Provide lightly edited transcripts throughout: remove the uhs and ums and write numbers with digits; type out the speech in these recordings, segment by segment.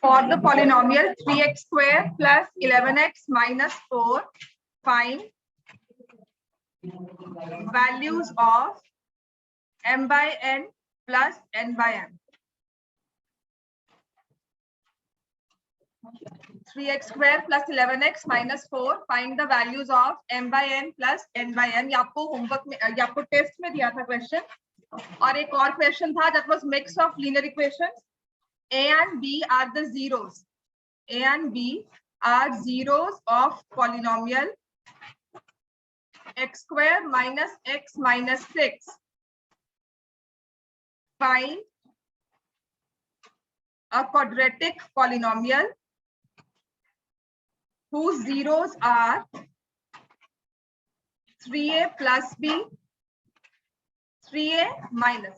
For the polynomial 3x square plus 11x minus 4, find values of m by n plus n by m. 3x square plus 11x minus 4, find the values of m by n plus n by n. ये आपको homework में, ये आपको test में दिया था question. और एक और क्वेश्चन था, that was mix of linear equations. A and B are the zeros. A and B are zeros of polynomial x square minus x minus 6. Find a quadratic polynomial whose zeros are 3a plus b, 3a minus.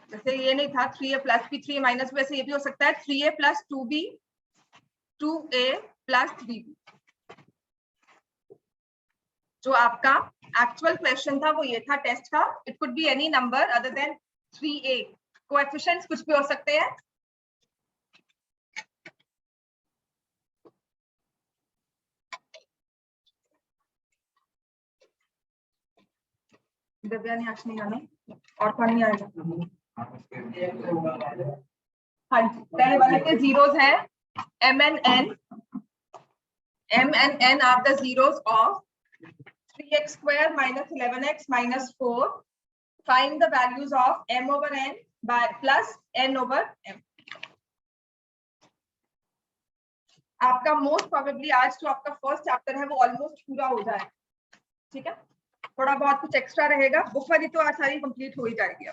जैसे ये नहीं था 3a plus b 3a minus, वैसे ये भी हो सकता है 3a plus 2b 2a plus 3b. जो आपका एक्चुअल क्वेश्चन था वो ये था टेस्ट का. It could be any number other than 3a. Coefficients कुछ भी हो सकते हैं. दिव्या ने आज नहीं आना, और कौन नहीं आएगा? हाँ जी, पहले वाले के जीरोस है m and n. m and n are the zeros of 3x square minus 11x minus 4. Find the values of m over n by plus n over m. आपका मोस्ट प्रोबेबली आज जो आपका फर्स्ट चैप्टर है वो almost पूरा हो जाए. ठीक है, थोड़ा बहुत कुछ एक्स्ट्रा रहेगा. बुक वाली तो आज सारी कंप्लीट हो ही जाएगी.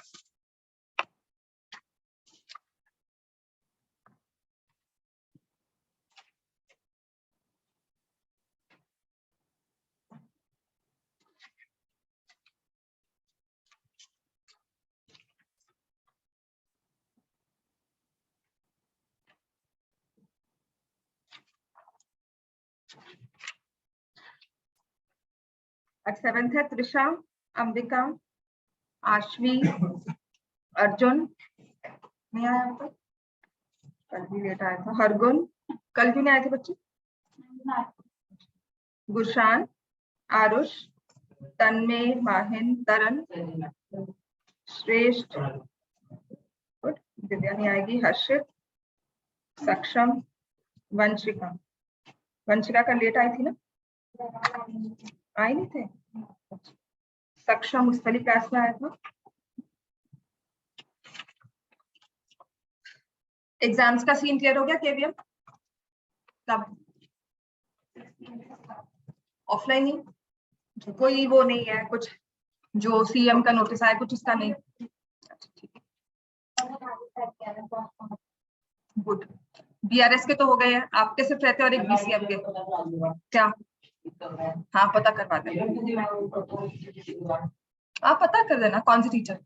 आज 7th है त्रिशा, अंबिका, आश्वी, अर्जुन नहीं आया तो कल भी लेट आया था. हरगुन कल भी नहीं आए थे बच्चे. गुरशान, आरुष, तन्मय, माहिन, तरन, श्रेष्ठ, दिव्या नहीं आएगी, हर्षित, सक्षम, वंशिका. वंशिका का लेट आई थी ना, आए नहीं थे. सक्षम उस वाली क्लास में आया था. एग्जाम्स का सीन क्लियर हो गया केवीएम? कब? ऑफलाइन ही, कोई वो नहीं है कुछ जो सीएम का नोटिस आया कुछ इसका नहीं. गुड. बीआरएस के तो हो गए हैं, आपके सिर्फ रहते और एक बीसीएम के. क्या? हाँ पता करवा देना. आप पता कर देना कौन सी टीचर.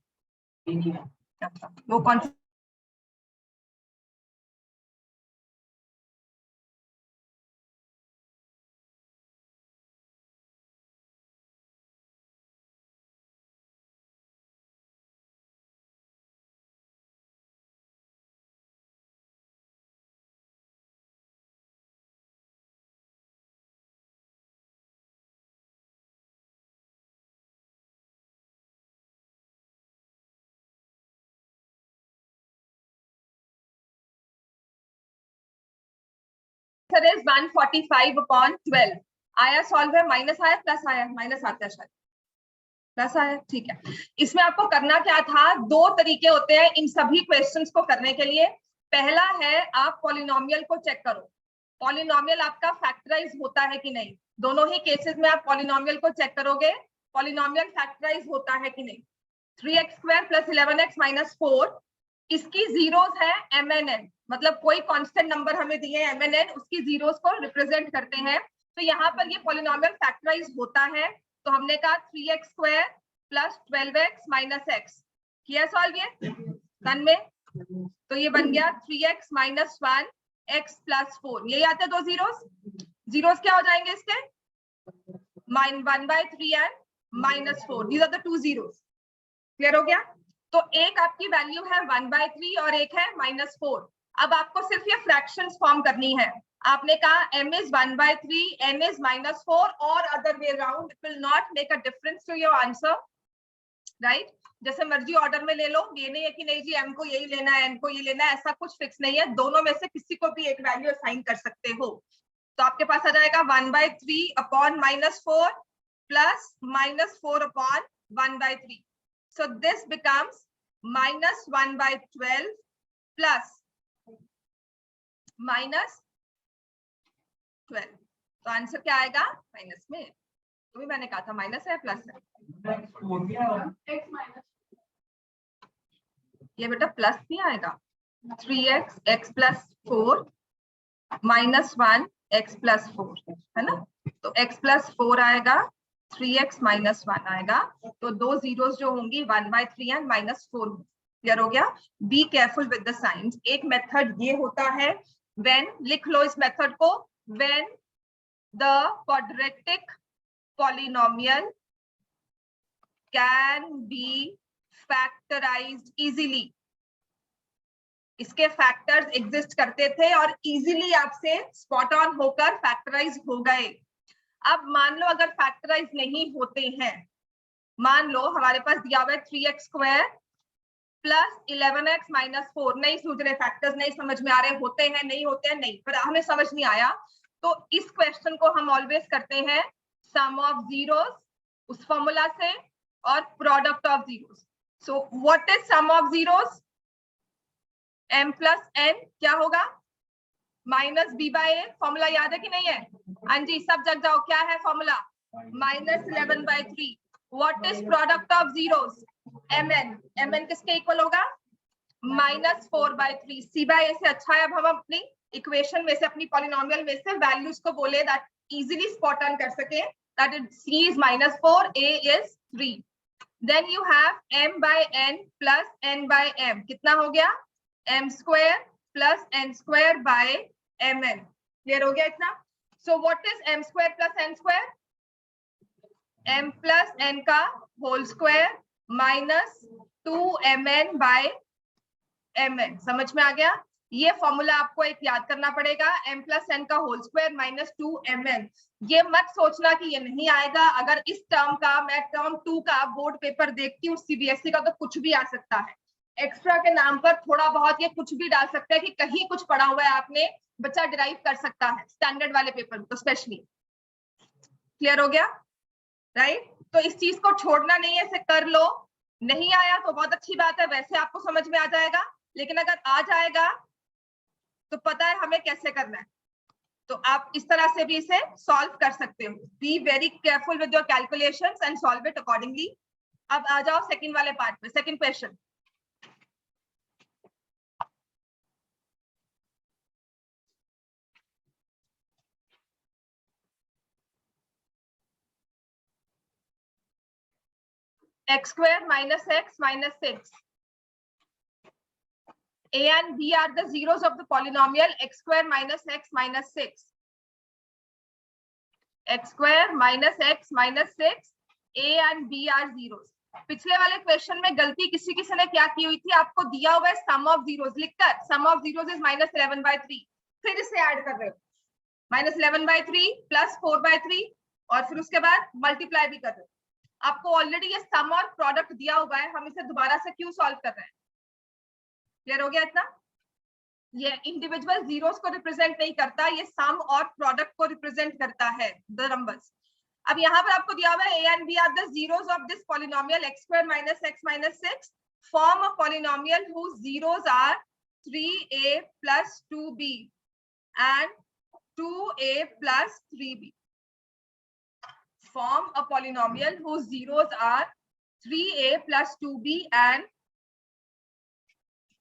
वो कौन सी is 145/12. आया सॉल्व है, माइनस आया प्लस आया, माइनस आता है शायद प्लस आया. ठीक है, इसमें आपको करना क्या था, दो तरीके होते हैं इन सभी क्वेश्चंस को करने के लिए. पहला है आप पॉलिनोमियल को चेक करो, पॉलिनोमियल आपका फैक्टराइज होता है कि नहीं. दोनों ही केसेस में आप पॉलिनोमियल को चेक करोगे, पॉलिनोमियल फैक्टराइज होता है कि नहीं. 3x square plus 11x minus 4, इसकी जीरोस है m and n, मतलब कोई कांस्टेंट नंबर हमें दिए m and n, उसकी जीरोस को रिप्रेजेंट करते हैं. तो यहाँ पर ये पॉलिनोमियल फैक्टराइज होता है. तो हमने कहा 3x square plus 12x minus x किया सॉल्व ये सन में. तो ये बन गया 3x माइनस 1 x प्लस 4. यही आते हैं दो जीरोस. जीरोस क्या हो जाएंगे इसके? 1/3 and -4. These are the two zeros. Clear हो गया? तो एक आपकी वैल्यू है 1/3 और एक है -4। अब आपको सिर्फ ये फ्रैक्शंस फॉर्म करनी है। आपने कहा m is 1/3, n is -4 और other way around, it will not make a difference to your answer, right. जैसे मर्जी ऑर्डर में ले लो, ये नहीं है कि नहीं जी m को यही लेना है, n को ये लेना है, ऐसा कुछ फिक्स नहीं है। दोनों में से किसी को भी एक वैल्यू असाइन कर सकते हो। तो आपके पास आ जाएगा 1/3 upon -4 plus -4 upon 1/3। So this becomes -1/12 plus -12। तो आंसर क्या आएगा? माइनस में, तो भी मैंने कहा था माइनस है प्लस है। ये बेटा प्लस नहीं आएगा, 3x x plus 4 -1 x plus 4 है ना। तो x प्लस 4 आएगा, 3x -1 आएगा। तो दो जीरोस जो होंगी 1/3 एंड -4। क्लियर हो गया? Be careful with the science. एक मेथड ये होता है, व्हेन, लिख लो इस मेथड को, when the quadratic polynomial can be factorised easily. इसके फैक्टर्स एग्जिस्ट करते थे और इजीली आपसे स्पॉट ऑन होकर फैक्टराइज हो गए। अब मान लो अगर फैक्टराइज नहीं होते हैं, मान लो हमारे पास दिया हुआ है 3x² प्लस 11x -4, नहीं सूझ रहे फैक्टर्स, नहीं समझ में आ रहे, होते हैं नहीं होते हैं नहीं, पर हमें समझ नहीं आया, तो इस क्वेश्चन को हम ऑलवेज करते हैं सम ऑफ जीरोस उस फॉर्मूला से और product of zeros. So what is sum of zeros? m plus n क्या होगा? -b/a। फॉर्मूला याद है कि नहीं है? हाँ जी, सब जग जाओ, क्या है formula? -11/3। What is product of zeros? mn। mn किसके इक्वल होगा? -4/3। c/a से अच्छा है। अब हम अपनी इक्वेशन में से, अपनी पॉलिनोमियल में से वैल्यूज को बोले दैट इजीली स्पॉट ऑन कर सके, that is c is -4, a is 3। Then you have m/n plus n/m। कितना हो गया? m² plus n² bye mn। Clear हो गया इतना? So what is m² plus n²? m plus n का whole square minus 2mn by mn। समझ में आ गया? ये फॉर्मूला आपको एक याद करना पड़ेगा, m प्लस n का होल स्क्वायर माइनस 2mn। ये मत सोचना कि ये नहीं आएगा। अगर इस टर्म का, मैं टर्म 2 का बोर्ड पेपर देखती हूँ सीबीएसई का, तो कुछ भी आ सकता है। एक्स्ट्रा के नाम पर थोड़ा बहुत ये कुछ भी डाल सकता है कि कहीं कुछ पढ़ा हुआ है आपने, बच्चा डिराइव कर सकता है स्टैंडर्ड वाले पेपर में तो स्पेशली। क्लियर हो गया? राइट? तो इस चीज को छोड़ना नहीं है, इसे कर लो। नहीं आया तो बहुत अच्छी बात है, वैसे आपको समझ में आ जाएगा, लेकिन अगर आ जाएगा तो पता है हमें कैसे करना है, तो आप इस तरह से भी इसे सॉल्व कर सकते हो। Be very careful with your calculations and solve it accordingly. अब आ जाओ सेकंड वाले पार्ट में, second question. x² minus x minus 6. A and B are the zeros of the polynomial x² minus x minus 6. x² minus x minus 6. A and B are zeros. पिछले वाले question में गलती किसी ने क्या की हुई थी? आपको दिया हुआ है सम ऑफ जीरोस लिखकर, सम ऑफ जीरोस इज -11/3, फिर इसे ऐड कर रहे हो, -11/3 प्लस 4/3 और फिर उसके बाद मल्टीप्लाई भी कर रहे हो। आपको ऑलरेडी ये सम और प्रोडक्ट दिया हुआ है, हम इसे दोबारा से क्यों सॉल्व कर रहे हैं? क्लियर हो गया इतना? ये इंडिविजुअल जीरोस को रिप्रेजेंट नहीं करता, ये सम और प्रोडक्ट को रिप्रेजेंट करता है, द नंबर्स। अब यहाँ पर आपको दिया हुआ है a and b are the zeros of this polynomial x² minus x minus 6. Form a polynomial whose zeros are 3a plus 2b and 2a plus 3b. Form a polynomial whose zeros are 3a plus 2b and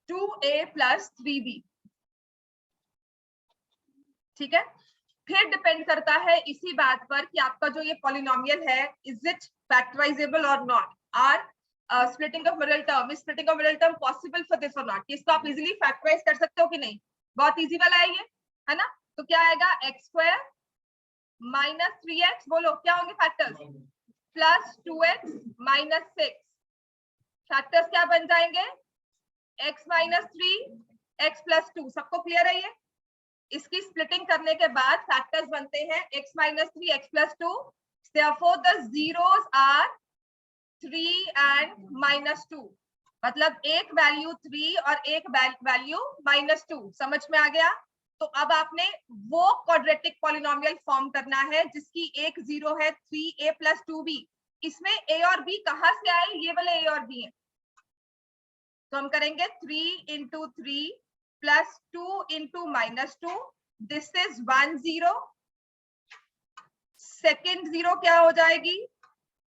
2a plus 3b. ठीक है? फिर depend करता है इसी बात पर कि आपका जो ये पॉलिनोमियल है, इज इट फैक्टराइजेबल और not. Or splitting of middle term, is splitting of middle term possible for this और नॉट? इसको आप इजीली फैक्टराइज कर सकते हो कि नहीं? बहुत इजी वाला है ये, है ना? तो क्या आएगा? x² माइनस 3x, बोलो क्या होंगे factors? Plus 2x minus 6 factors क्या बन जाएंगे, x माइनस 3 x प्लस 2, सबको क्लियर है ये? इसकी स्प्लिटिंग करने के बाद फैक्टर्स बनते हैं x minus 3 x plus 2, therefore the zeros are 3 and -2, मतलब एक वैल्यू 3 और एक वैल्यू -2, समझ में आ गया? तो अब आपने वो क्वाड्रेटिक पॉलिनोमियल फॉर्म करना है जिसकी एक 0 है 3a प्लस 2b, इसमें a और b कहां से आए, ये वाले a और b है, तो हम करेंगे 3 into 3 plus 2 into -2, this is 1 0, second 0 क्या हो जाएगी,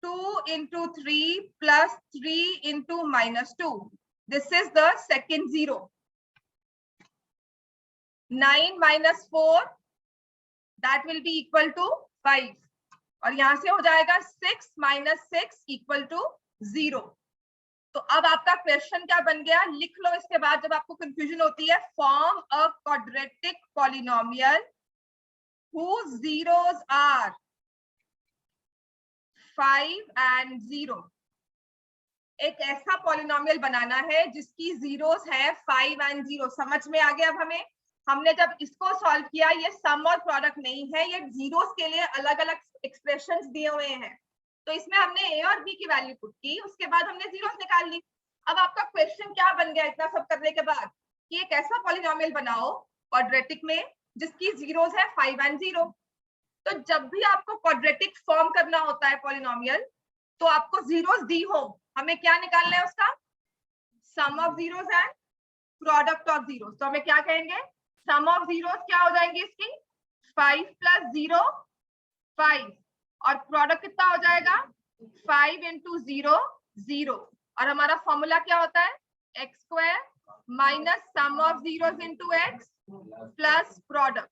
2 into 3 plus 3 into -2, this is the second 0. 9 minus 4 that will be equal to 5, और यहां से हो जाएगा 6 minus 6 equal to 0. तो अब आपका क्वेश्चन क्या बन गया, लिख लो इसके बाद जब आपको कंफ्यूजन होती है, form a quadratic polynomial whose zeros are 5 and 0. एक ऐसा पॉलिनोमियल बनाना है जिसकी जीरोस है 5 and 0, समझ में आ गया? अब हमें, हमने जब इसको सॉल्व किया, ये सम और प्रोडक्ट नहीं है, ये जीरोस के लिए अलग अलग एक्सप्रेशंस दिए हुए हैं, तो इसमें हमने a और b की वैल्यू पुट की, उसके बाद हमने जीरोस निकाल ली। अब आपका क्वेश्चन क्या बन गया इतना सब करने के बाद, कि एक ऐसा पॉलिनोमियल बनाओ क्वाड्रेटिक में जिसकी जीरोस है 5 and 0। तो जब भी आपको क्वाड्रेटिक फॉर्म करना होता है पॉलिनोमियल, तो आपको जीरोस दी हो, हमें क्या निकालना है उसका, sum of zeros and product of zeros. तो हमें क्या कहेंगे, सम ऑफ जीरोस क्या हो जाएंगे इसकी, 5 plus 0 5, और प्रोडक्ट कितना हो जाएगा, 5 into 0 0, और हमारा फॉर्मूला क्या होता है, x square minus sum of zeros into x plus product,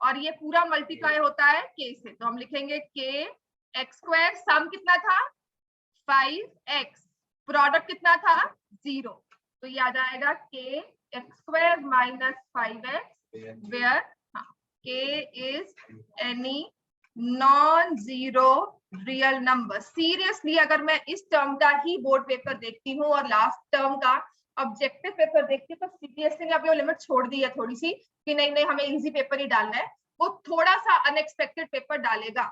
और ये पूरा मल्टीप्लाई होता है k से, तो हम लिखेंगे k x स्क्वायर, सम कितना था 5x, प्रोडक्ट कितना था 0, तो ये आ जाएगा k x square minus 5x, where k is any non zero real number. Seriously अगर मैं इस टर्म का ही बोर्ड पेपर देखती हूँ और लास्ट टर्म का ऑब्जेक्टिव पेपर देखती हूँ, तो सीरियसली ने अभी वो लिमिट छोड़ दी है थोड़ी सी कि नहीं नहीं हमें इजी पेपर ही डालना है, वो थोड़ा सा अनएक्सपेक्टेड पेपर डालेगा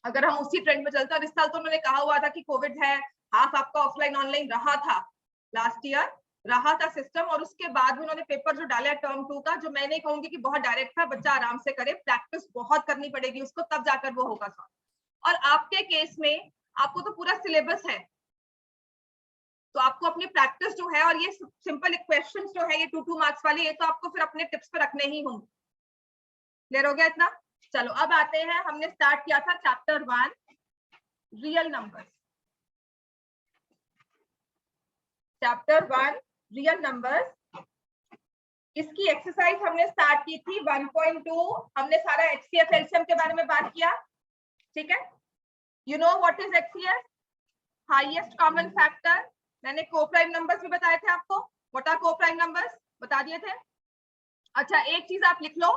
अगर हम उसी ट्रेंड में चलते हैं। और इस साल तो उन्होंने कहा हुआ था कि कोविड है, हाफ आपका ऑफलाइन ऑनलाइन रहा था, लास्ट ईयर रहा था सिस्टम, और उसके बाद भी उन्होंने पेपर जो डाला टर्म 2 का, जो मैं नहीं कहूंगी कि बहुत डायरेक्ट था, बच्चा आराम से करे, प्रैक्टिस बहुत करनी पड़ेगी उसको, तब जाकर वो होगा सॉल्व। और आपके केस में आपको तो पूरा सिलेबस है, तो आपको अपनी प्रैक्टिस जो है, और ये सिंपल क्वेश्चन जो है ये 2 मार्क्स वाले, ये तो आपको फिर अपने टिप्स पे रखने ही होंगे। क्लियर हो गया इतना? चलो अब आते हैं, हमने स्टार्ट किया था chapter 1 real numbers. Chapter 1 real numbers, इसकी एक्सरसाइज हमने स्टार्ट की थी 1.2, हमने सारा HCF LCM के बारे में बात किया, ठीक है? You know what is HCF, highest common factor. मैंने कोप्राइम नंबर्स भी बताए थे आपको, व्हाट आर कोप्राइम नंबर्स बता दिए थे। अच्छा एक चीज आप लिख लो,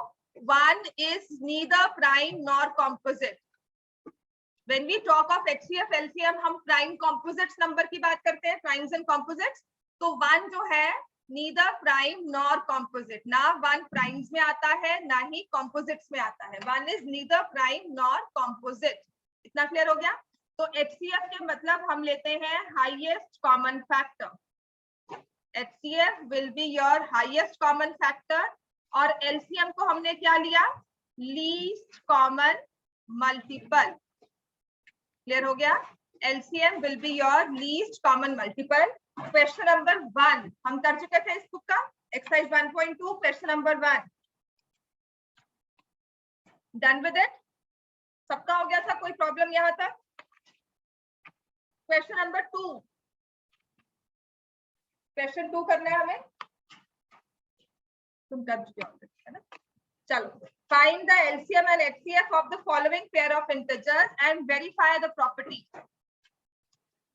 1 is neither prime nor composite. When we talk of HCF LCM, हम प्राइम composites नंबर की बात करते हैं, प्राइम्स एंड composites, तो 1 जो है neither prime nor composite, ना 1 प्राइम्स में आता है ना ही composites में आता है, 1 is neither prime nor composite। इतना क्लियर हो गया? तो HCF के मतलब हम लेते हैं highest common factor, HCF will be your highest common factor, और LCM को हमने क्या लिया, लीस्ट कॉमन मल्टीपल। क्लियर हो गया? LCM will be your least common multiple। Question number 1 हम कर चुके थे इस बुक का, exercise 1.2 question number 1 done with it, सबका हो गया था, कोई प्रॉब्लम यहाँ तक? क्वेश्चन नंबर 2, क्वेश्चन 2 करना है हमें, तुम कर चुके हो है ना? चलो, find the LCM and HCF of the following pair of integers and verify the property।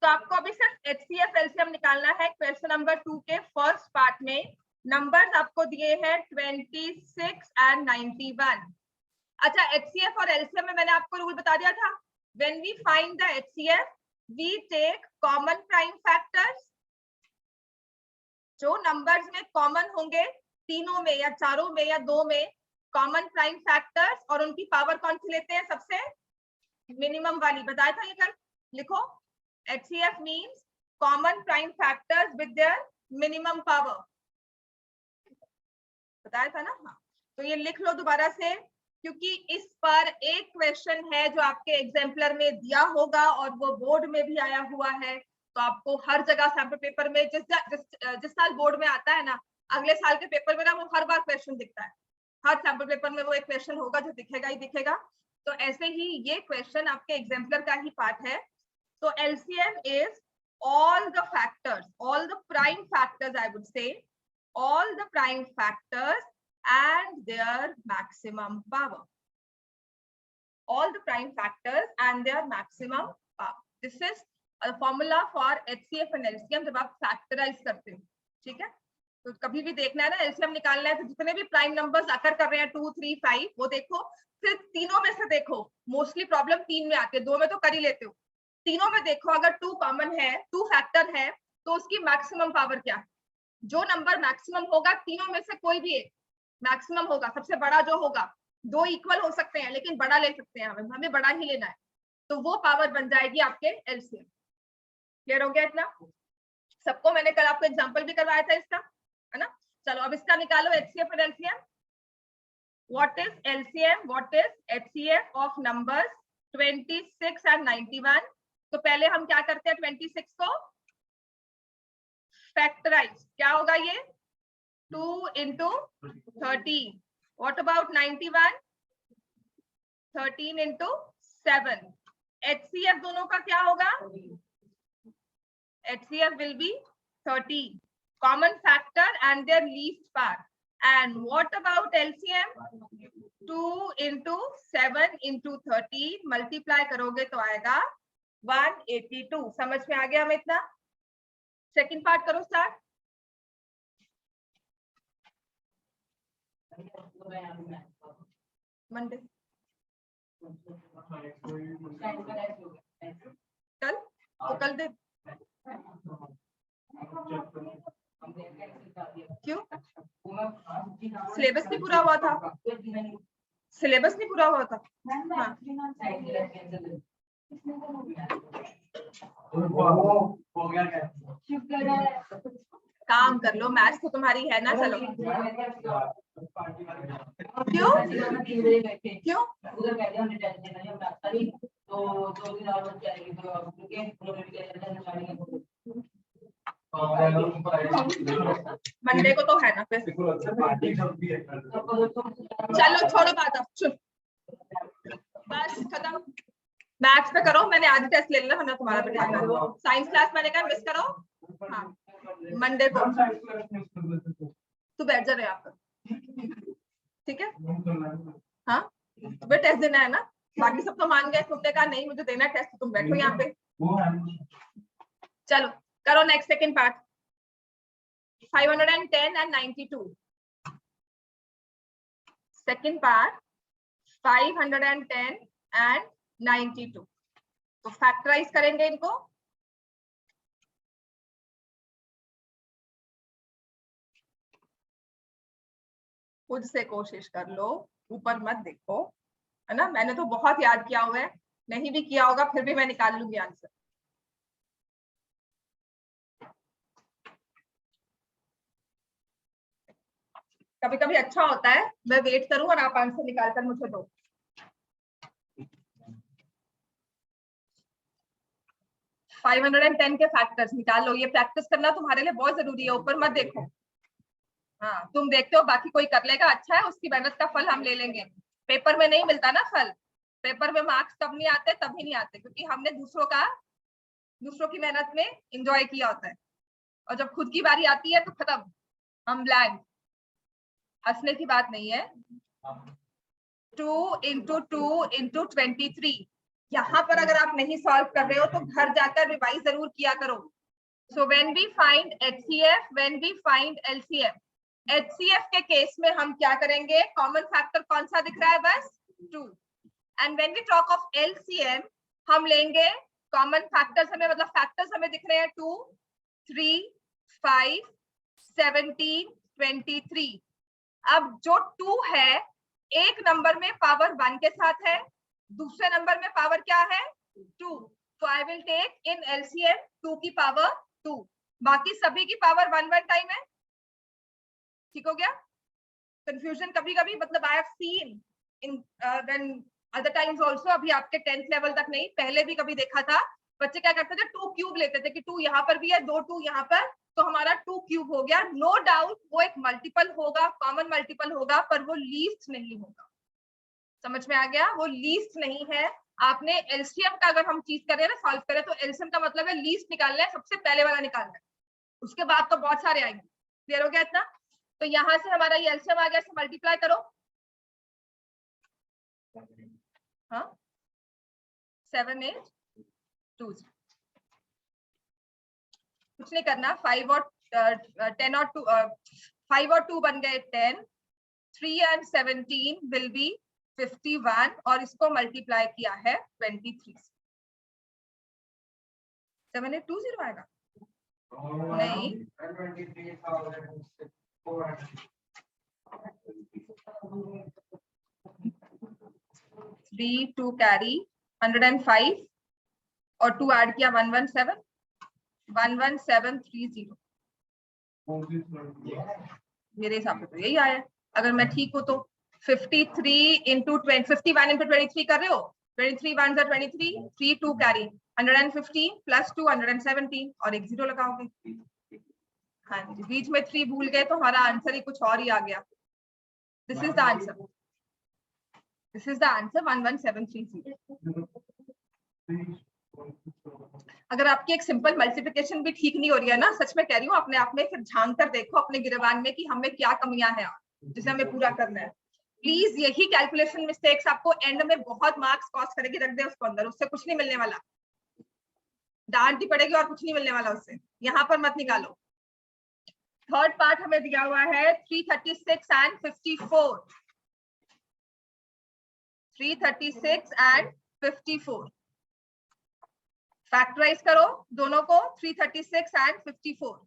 तो आपको अभी सिर्फ HCF LCM निकालना है। क्वेश्चन नंबर 2 के फर्स्ट पार्ट में नंबर्स आपको दिए हैं 26 and 91। अच्छा HCF और LCM में मैंने आपको रूल बता दिया था, when we find the HCF we take common prime factors, जो नंबर्स में कॉमन होंगे, तीनों में या चारों में या दो में कॉमन प्राइम फैक्टर्स, और उनकी पावर कौन सी लेते हैं, सबसे मिनिमम वाली, बताया था ये कल, लिखो HCF means common prime factors with their minimum power, बताया था ना। हाँ, तो ये लिख लो दोबारा से, क्योंकि इस पर एक क्वेश्चन है जो आपके एग्जाम्पलर में दिया होगा और वो बोर्ड में भी आया हुआ है, तो आपको हर जगह सैंपल पेपर में जिस साल बोर्ड में आता है ना, अगले साल के पेपर में ना वो हर बार क्वेश्चन दिखता है, हर सैंपल पेपर में वो एक क्वेश्चन होगा जो दिखेगा ही दिखेगा। तो ऐसे ही ये क्वेश्चन आपके एग्जाम्पलर का ही पार्ट है। तो LCM is all the factors, all the prime factors, I would say, all the prime factors and their maximum power. All the prime factors and their maximum power. This is a formula for HCF and LCM जब आप factorize करते हो, ठीक है। तो कभी भी देखना है ना LCM निकालना है, तो जितने भी प्राइम नंबर्स आकर कर रहे हैं 2, 3, 5, वो देखो, फिर तीनों में से देखो, मोस्टली प्रॉब्लम 3 में आती है, 2 में तो कर ही लेते हो, तीनों में देखो अगर 2 कॉमन है, 2 फैक्टर है, तो उसकी मैक्सिमम पावर क्या है। जो नंबर मैक्सिमम होगा, तीनों में से कोई भी एक मैक्सिमम होगा, सबसे बड़ा जो होगा, 2 इक्वल हो सकते हैं लेकिन बड़ा ले सकते हैं, हमें बड़ा ही लेना है, तो वो पावर बन जाएगी आपके LCM। क्लियर हो गया इतना सबको? मैंने कल आपको एग्जांपल भी करवाया था इसका, है ना। चलो अब इसका निकालो HCF और LCM। What is LCM, what is HCF of numbers 26 and 91। तो पहले हम क्या करते हैं, 26 को फैक्टराइज, क्या होगा ये 2 into 13। What about 91, 13 into 7। HCF दोनों का क्या होगा, HCF will be 13, common factor and their least part. And what about LCM, 2 into 7 into 13 multiply करोगे तो आएगा 182। समझ में आ गया हमें इतना? सेकंड पार्ट करो स्टार्ट। मंडे कल तो कल दे, क्यों? सिलेबस नहीं पूरा हुआ था, सिलेबस नहीं पूरा हुआ था। हाँ। काम कर लो, मैथ्स तो तुम्हारी है ना। चलो क्यों क्यों मंडे को तो है ना फिर। चलो छोड़ो बात, अब चुप, बस खत्म। मैथ्स पे करो, मैंने आज टेस्ट ले लेना, वरना तुम्हारा बिठाना। साइंस क्लास मैंने कहा मिस करो। हाँ मंडे को तू बैठ जा रहे आप, ठीक है। हाँ तुम्हें टेस्ट देना है ना, बाकी सब तो मान गए, तुमने कहा नहीं मुझे देना टेस्ट, तुम बैठो यहाँ पे। चलो करो next second part, 510 and 92। Second part 510 and 92। तो फैक्टराइज करेंगे इनको। खुद से कोशिश कर लो, ऊपर मत देखो, है ना। मैंने तो बहुत याद किया हुआ है, नहीं भी किया होगा फिर भी मैं निकाल लूंगी आंसर। कभी कभी अच्छा होता है मैं वेट करूं और आप आंसर निकाल कर मुझे दो। फाइव 510 के फैक्टर्स निकाल लो, ये प्रैक्टिस करना तुम्हारे लिए बहुत जरूरी है, ऊपर मत देखो। हाँ तुम देखते हो बाकी कोई कर लेगा, अच्छा है, उसकी मेहनत का फल हम ले लेंगे। पेपर में नहीं मिलता ना फल, पेपर में मार्क्स कब नहीं आते, तभी नहीं आते क्योंकि हमने दूसरों की मेहनत में एंजॉय किया होता है, और जब खुद की बारी आती है तो खत्म, हम ब्लैंक। हंसने की बात नहीं है। 2 into 2 into 23, यहाँ पर अगर आप नहीं सॉल्व कर रहे हो तो घर जाकर रिवाइज जरूर किया करो। So when we find HCF, when we find LCM, HCF के केस में हम क्या करेंगे, कॉमन फैक्टर कौन सा दिख रहा है, बस 2। And when we talk of LCM हम लेंगे कॉमन फैक्टर्स हमें मतलब फैक्टर्स हमें दिख रहे हैं 2, 3, 5, 17, 23। अब जो 2 है एक नंबर में पावर 1 के साथ है, दूसरे नंबर में पावर क्या है 2, तो I will take in LCM 2 की पावर 2, बाकी सभी की पावर 1 टाइम है। ठीक हो गया? कंफ्यूजन कभी कभी मतलब I have seen in when other times also, अभी आपके 10th लेवल तक नहीं, पहले भी कभी देखा था बच्चे क्या करते थे 2 क्यूब लेते थे कि 2 यहाँ पर भी है, 2 2 यहाँ पर, तो हमारा 2 क्यूब हो गया। नो डाउट वो एक मल्टीपल होगा, कॉमन मल्टीपल होगा, पर वो लीस्ट नहीं होगा। समझ में आ गया? वो लीस्ट नहीं है। आपने एलसीएम का अगर हम चीज करें ना, सॉल्व करें, तो एलसीएम का मतलब है लीस्ट निकालना है, सबसे पहले वाला निकालना है, उसके बाद तो बहुत सारे आएंगे। क्लियर हो गया इतना? तो यहां से हमारा ये एलसीएम आ गया, इसे मल्टीप्लाई करो। हाँ 7 8 2, कुछ नहीं करना। 5 और 10 और 2, 5 और 2 बन गए 10, 3 and 17 विल बी 51, और इसको मल्टीप्लाई किया है 23। 7820 आएगा? नहीं, 3 2 कैरी 105 और 2 ऐड किया 117, 11730। मेरे हिसाब से तो यही आया, अगर मैं ठीक हूं तो। 53 इंटू 51 इंटू 23 कर रहे हो, 23 1 जा 23, 3 2 कैरी 115 प्लस 2 117 और एक 0 लगाओगे। हाँ जी, बीच में 3 भूल गए तो हमारा आंसर ही कुछ और ही आ गया। This is the answer, this is the answer 11730। अगर आपकी एक सिंपल मल्टीप्लिकेशन भी ठीक नहीं हो रही है ना, सच में कह रही हूँ, अपने आप में फिर झांक कर देखो अपने गिरबान में कि हमें क्या कमियां हैं जिसे हमें पूरा करना है। प्लीज यही कैलकुलेशन मिस्टेक्स आपको एंड में बहुत मार्क्स कॉस्ट करेगी, रख दे उसको अंदर, उससे कुछ नहीं मिलने वाला, डांट ही पड़ेगी और कुछ नहीं मिलने वाला उससे, यहाँ पर मत निकालो। थर्ड पार्ट हमें दिया हुआ है 336 एंड 54, 336 एंड 54। फैक्टराइज करो दोनों को, 336 एंड 54।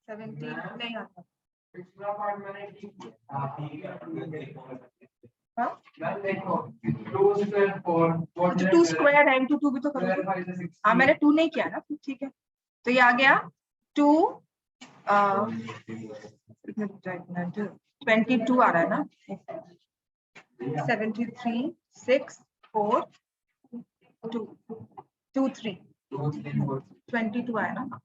नहीं आता। टू स्क्वायर है, इंटू 2 भी तो करोगे। हाँ मैंने 2 नहीं किया ना, ठीक है। तो ये आ गया 2 22 आ रहा है ना, 73 6 4 2 2 3 22 आया ना।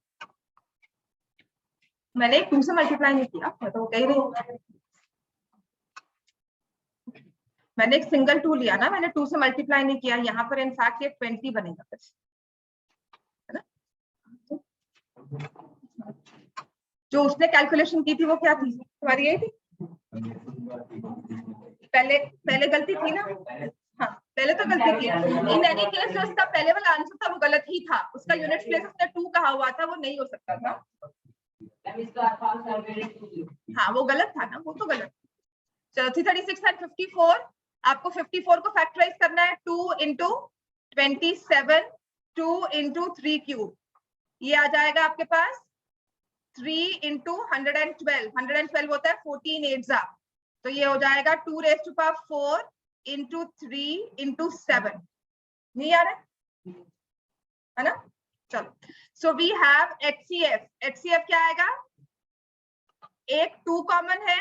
मैंने 2 से मल्टीप्लाई नहीं किया, मैं तो कह रही हूँ, मैंने एक सिंगल 2 लिया ना, मैंने 2 से मल्टीप्लाई नहीं किया। यहाँ पर इनफैक्ट ये 20 बनेगा बस, है ना। जो उसने कैलकुलेशन की थी वो क्या थी तुम्हारी? यही थी पहले गलती थी ना। हाँ पहले तो गलती थी। इन एनी केस जो उसका पहले वाला आंसर था वो गलत ही था, उसका यूनिट प्लेस उसने 2 कहा हुआ था, वो नहीं हो सकता था। हाँ वो गलत था ना, वो तो गलत। चलो 336 एंड 54, आपको 54 को फैक्टराइज करना है, 2 इंटू 27, 2 इंटू 3 क्यूब, ये आ जाएगा आपके पास 3 इंटू 112, 112 होता है 14 8 तो ये हो जाएगा 2 raise to power 4 into 3 into 7। नहीं आ रहा है ना? चलो, so we have HCF। HCF क्या आएगा? एक 2 कॉमन है,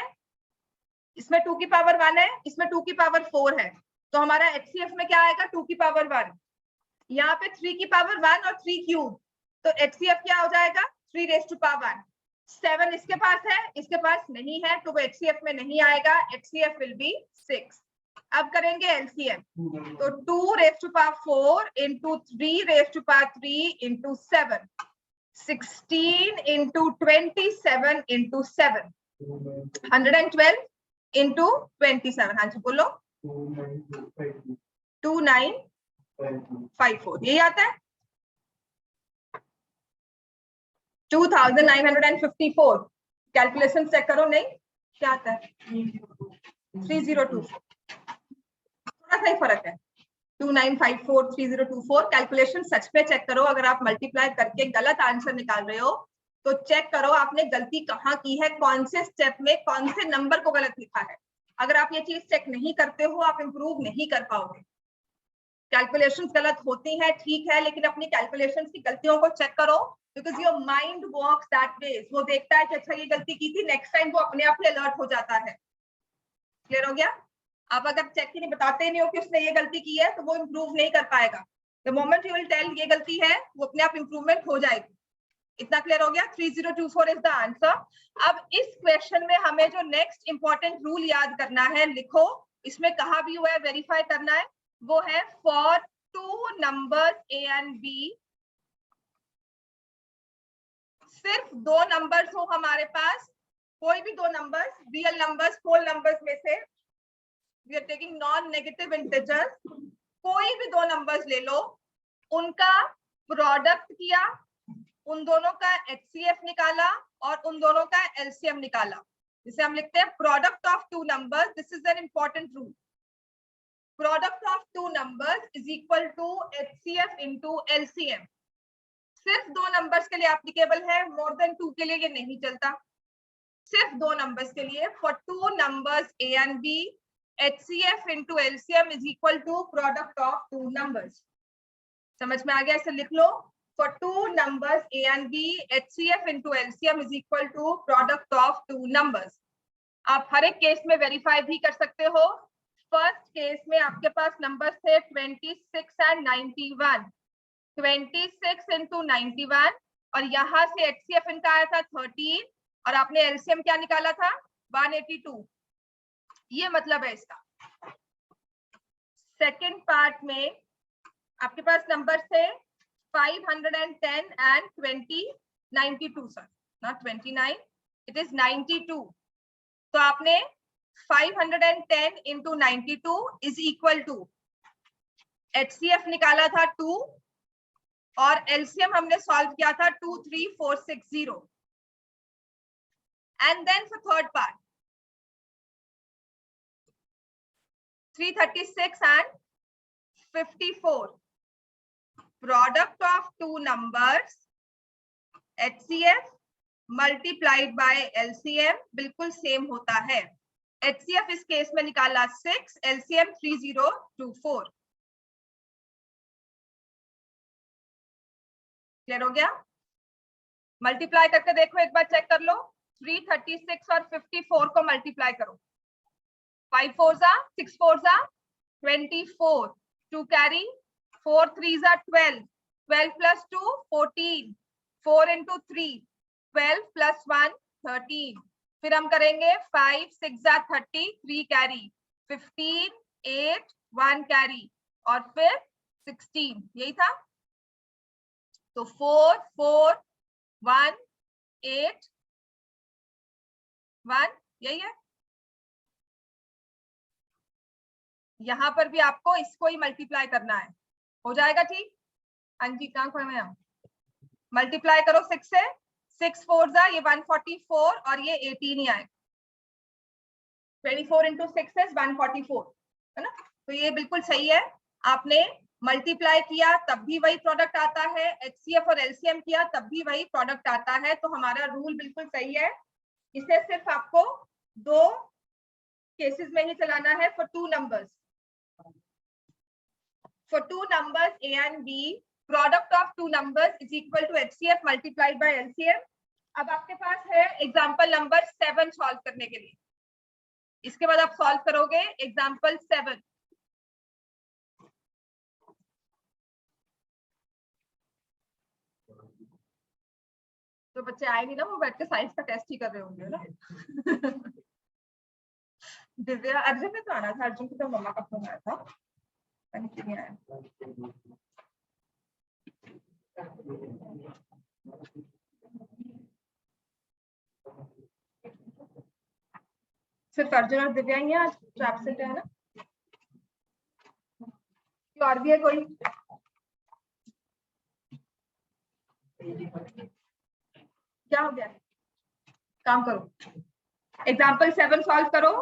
इसमें 2 की पावर 1 है, इसमें 2 की पावर 4 है, तो हमारा HCF में क्या आएगा? 2 की पावर 1, यहाँ पे 3 की पावर 1 और 3 क्यूब, तो HCF क्या हो जाएगा? 3 रेज़ टू पावर 1। 7 इसके पास है, इसके पास नहीं है, तो वो HCF में नहीं आएगा। HCF will be 6। अब करेंगे LCM, तो 2 raise to power 4 into 3 raise to power 3 into 7, 16 into 27 into 7, 112 into 27, हाँ जी बोलो, 2954, यही आता है 2954। कैलकुलेशन चेक करो, नहीं क्या आता है 3024, थोड़ा सा ही फर्क है, 2954 3024। कैलकुलेशन सच में चेक करो, अगर आप मल्टीप्लाई करके गलत आंसर निकाल रहे हो तो चेक करो आपने गलती कहाँ की है, कौन से स्टेप में कौन से नंबर को गलत लिखा है। अगर आप ये चीज चेक नहीं करते हो आप इंप्रूव नहीं कर पाओगे। कैलकुलेशंस गलत होती हैं ठीक है, लेकिन अपनी कैलकुलेशंस की गलतियों को चेक करो, because your mind works that way. वो देखता है कि अच्छा ये गलती की थी, नेक्स्ट टाइम वो अपने आप ही अलर्ट हो जाता है। क्लियर हो गया? आप अगर चेक ही नहीं बताते नहीं हो कि उसने ये गलती की है तो वो इंप्रूव नहीं कर पाएगा। The moment you will tell ये गलती है, वो अपने आप इंप्रूवमेंट हो जाएगी। इतना क्लियर हो गया? 3024 इज द आंसर। अब इस क्वेश्चन में हमें जो नेक्स्ट इंपॉर्टेंट रूल याद करना है, लिखो, इसमें कहा भी हुआ है वेरीफाई करना है, वो है for two numbers A and B, सिर्फ दो नंबर्स हो हमारे पास, कोई भी दो numbers, real numbers, whole numbers में से, we are taking non negative integers, कोई भी दो नंबर्स ले लो, उनका प्रोडक्ट किया, उन दोनों का एचसीएफ निकाला और उन दोनों का एलसीएम निकाला, जिसे हम लिखते हैं product of two numbers. This is an important rule. Product of two numbers is equal to HCF into LCM. सिर्फ दो नंबर्स के लिए एप्लीकेबल है, मोर देन टू के लिए ये नहीं चलता, सिर्फ दो नंबर्स के लिए। For two numbers A and B, HCF into LCM is equal to product of two numbers. समझ में आ गया? इसे लिख लो, for two numbers A and B, HCF into LCM is equal to product of two numbers. आप हर एक case में verify भी कर सकते हो। फर्स्ट केस में आपके पास नंबर थे 26 एंड 91, 26 into 91 और यहाँ से HCF इनका आया था 13 और आपने LCM क्या निकाला था 182, ये मतलब है इसका। सेकेंड पार्ट में आपके पास नंबर थे 510 and 92, sir not 29, it is 92। तो आपने 510 into 92 is equal to HCF निकाला था 2 और LCM हमने सॉल्व किया था 23460। And then for third part 336 and 54, product of two numbers HCF multiplied by LCM बिल्कुल सेम होता है। HCF इस केस में निकाला 6, LCM 3024। क्लियर हो गया? मल्टीप्लाई करके देखो, एक बार चेक कर लो, 336 और 54 को मल्टीप्लाई करो, 5 4s are 6 4s are 24, 2 carry, 4 3s are 12, 12 plus 2 14, 4 into 3 12 plus 1 13, फिर हम करेंगे 5 6 are 30, 3 carry, 15 8 1 carry और फिर 16, यही था। तो 4 4 1 8 1, यही है। यहां पर भी आपको इसको ही मल्टीप्लाई करना है, हो जाएगा ठीक? हाँ जी, कहाँ खोए में हम मल्टीप्लाई करो 6 से, 6 4 जा ये 144 और ये 18 ही आएगा, 24 into 6 is 144, है ना? तो ये बिल्कुल सही है। आपने मल्टीप्लाई किया तब भी वही प्रोडक्ट आता है, HCF और LCM किया तब भी वही प्रोडक्ट आता है, तो हमारा रूल बिल्कुल सही है। इसे सिर्फ आपको दो केसेस में ही चलाना है, for two numbers, for two numbers A and B, product of two numbers is equal to HCF multiplied by LCM। अब आपके पास है एग्जाम्पल नंबर 7 सॉल्व करने के लिए, इसके बाद आप सॉल्व करोगे एग्जाम्पल 7। तो बच्चे आए नहीं ना, वो बैठ के साइंस का टेस्ट ही कर रहे होंगे ना। दिव्या, अर्जुन ने तो आना था, अर्जुन को तो मम्मा का फोन आया था, नहीं आया। सिर्फ अर्जुन और दिव्या ही है आज जो एब्सेंट है ना, और भी है कोई? क्या हो गया? काम करो, एग्जाम्पल 7 सॉल्व करो।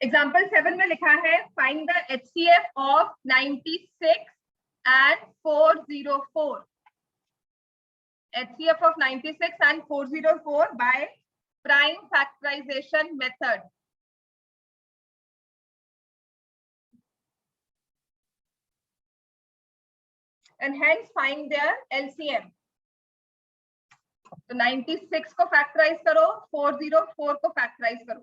एग्जाम्पल 7 में लिखा है find the HCF of 96 and 404. HCF of 96 and 404 by prime factorization method. And hence find their LCM. तो 96 को फैक्टराइज करो, 404 को फैक्टराइज करो।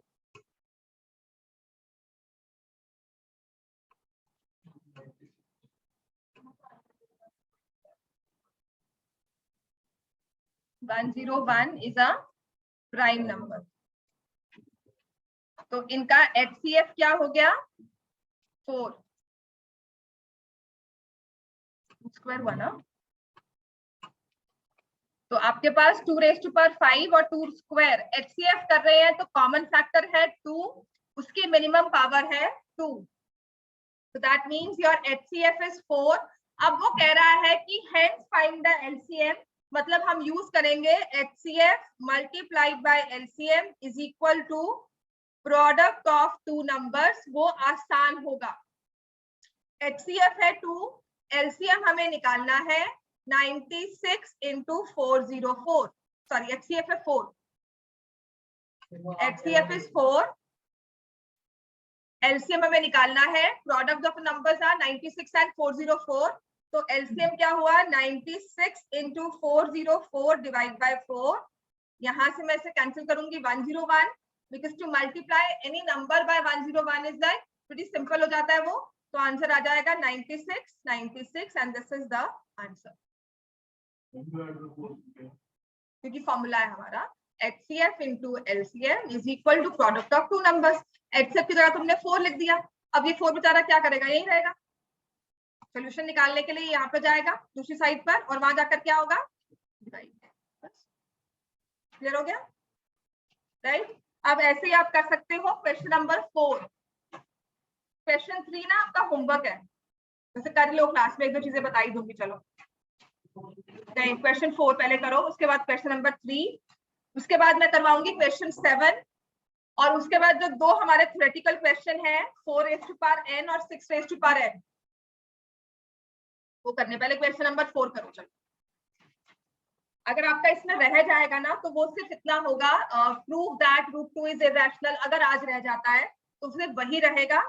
(101) is a prime number. तो इनका HCF क्या हो गया? 4 स्क्वायर हुआ ना। तो आपके पास 2 raised to power 5 और 2 स्क्वायर HCF कर रहे हैं, तो कॉमन फैक्टर है 2, उसकी मिनिमम पावर है 2, so that means your HCF is 4. अब वो कह रहा है कि hence find the LCM, मतलब हम यूज करेंगे HCF multiplied by LCM is equal to product of 2 numbers, वो आसान होगा। HCF है 2, LCM हमें निकालना है 96 into 404, सॉरी HCF है 4, HCF is 4, LCM हमें निकालना है, product of numbers are 96 and 404, तो LCM क्या हुआ? 96 into 404 डिवाइड बाय 4, यहां से मैं इसे कैंसिल करूंगी 101, because to multiply any number by 101 is like pretty simple हो जाता है वो, तो आंसर आ जाएगा 96 96 and this is the answer, क्योंकि फॉर्मूला है हमारा HCF into LCM is equal to product of 2 numbers. HCF की जगह तुमने 4 लिख दिया, अब ये 4 बेचारा क्या करेगा? यही रहेगा, सोल्यूशन निकालने के लिए यहाँ पे जाएगा दूसरी साइड पर, और वहां जाकर क्या होगा? डिवाइड। क्लियर हो गया? राइट। अब ऐसे ही आप कर सकते हो क्वेश्चन नंबर 4। क्वेश्चन 3 ना आपका होमवर्क है, वैसे कर लो, क्लास में 1-2 चीजें बताई दूंगी। चलो क्वेश्चन 4 पहले करो, उसके बाद क्वेश्चन नंबर 3, उसके बाद मैं करवाऊंगी क्वेश्चन 7, और उसके बाद जो 2 हमारे थ्योरेटिकल क्वेश्चन है 4 raised to power n और 6 raised to power n, वो करने। पहले क्वेश्चन नंबर 4 करो। चलो, अगर आपका इसमें रह जाएगा ना, तो वो सिर्फ इतना होगा, प्रूव दैट √2 इज इरेशनल। अगर आज रह जाता है तो सिर्फ वही रहेगा,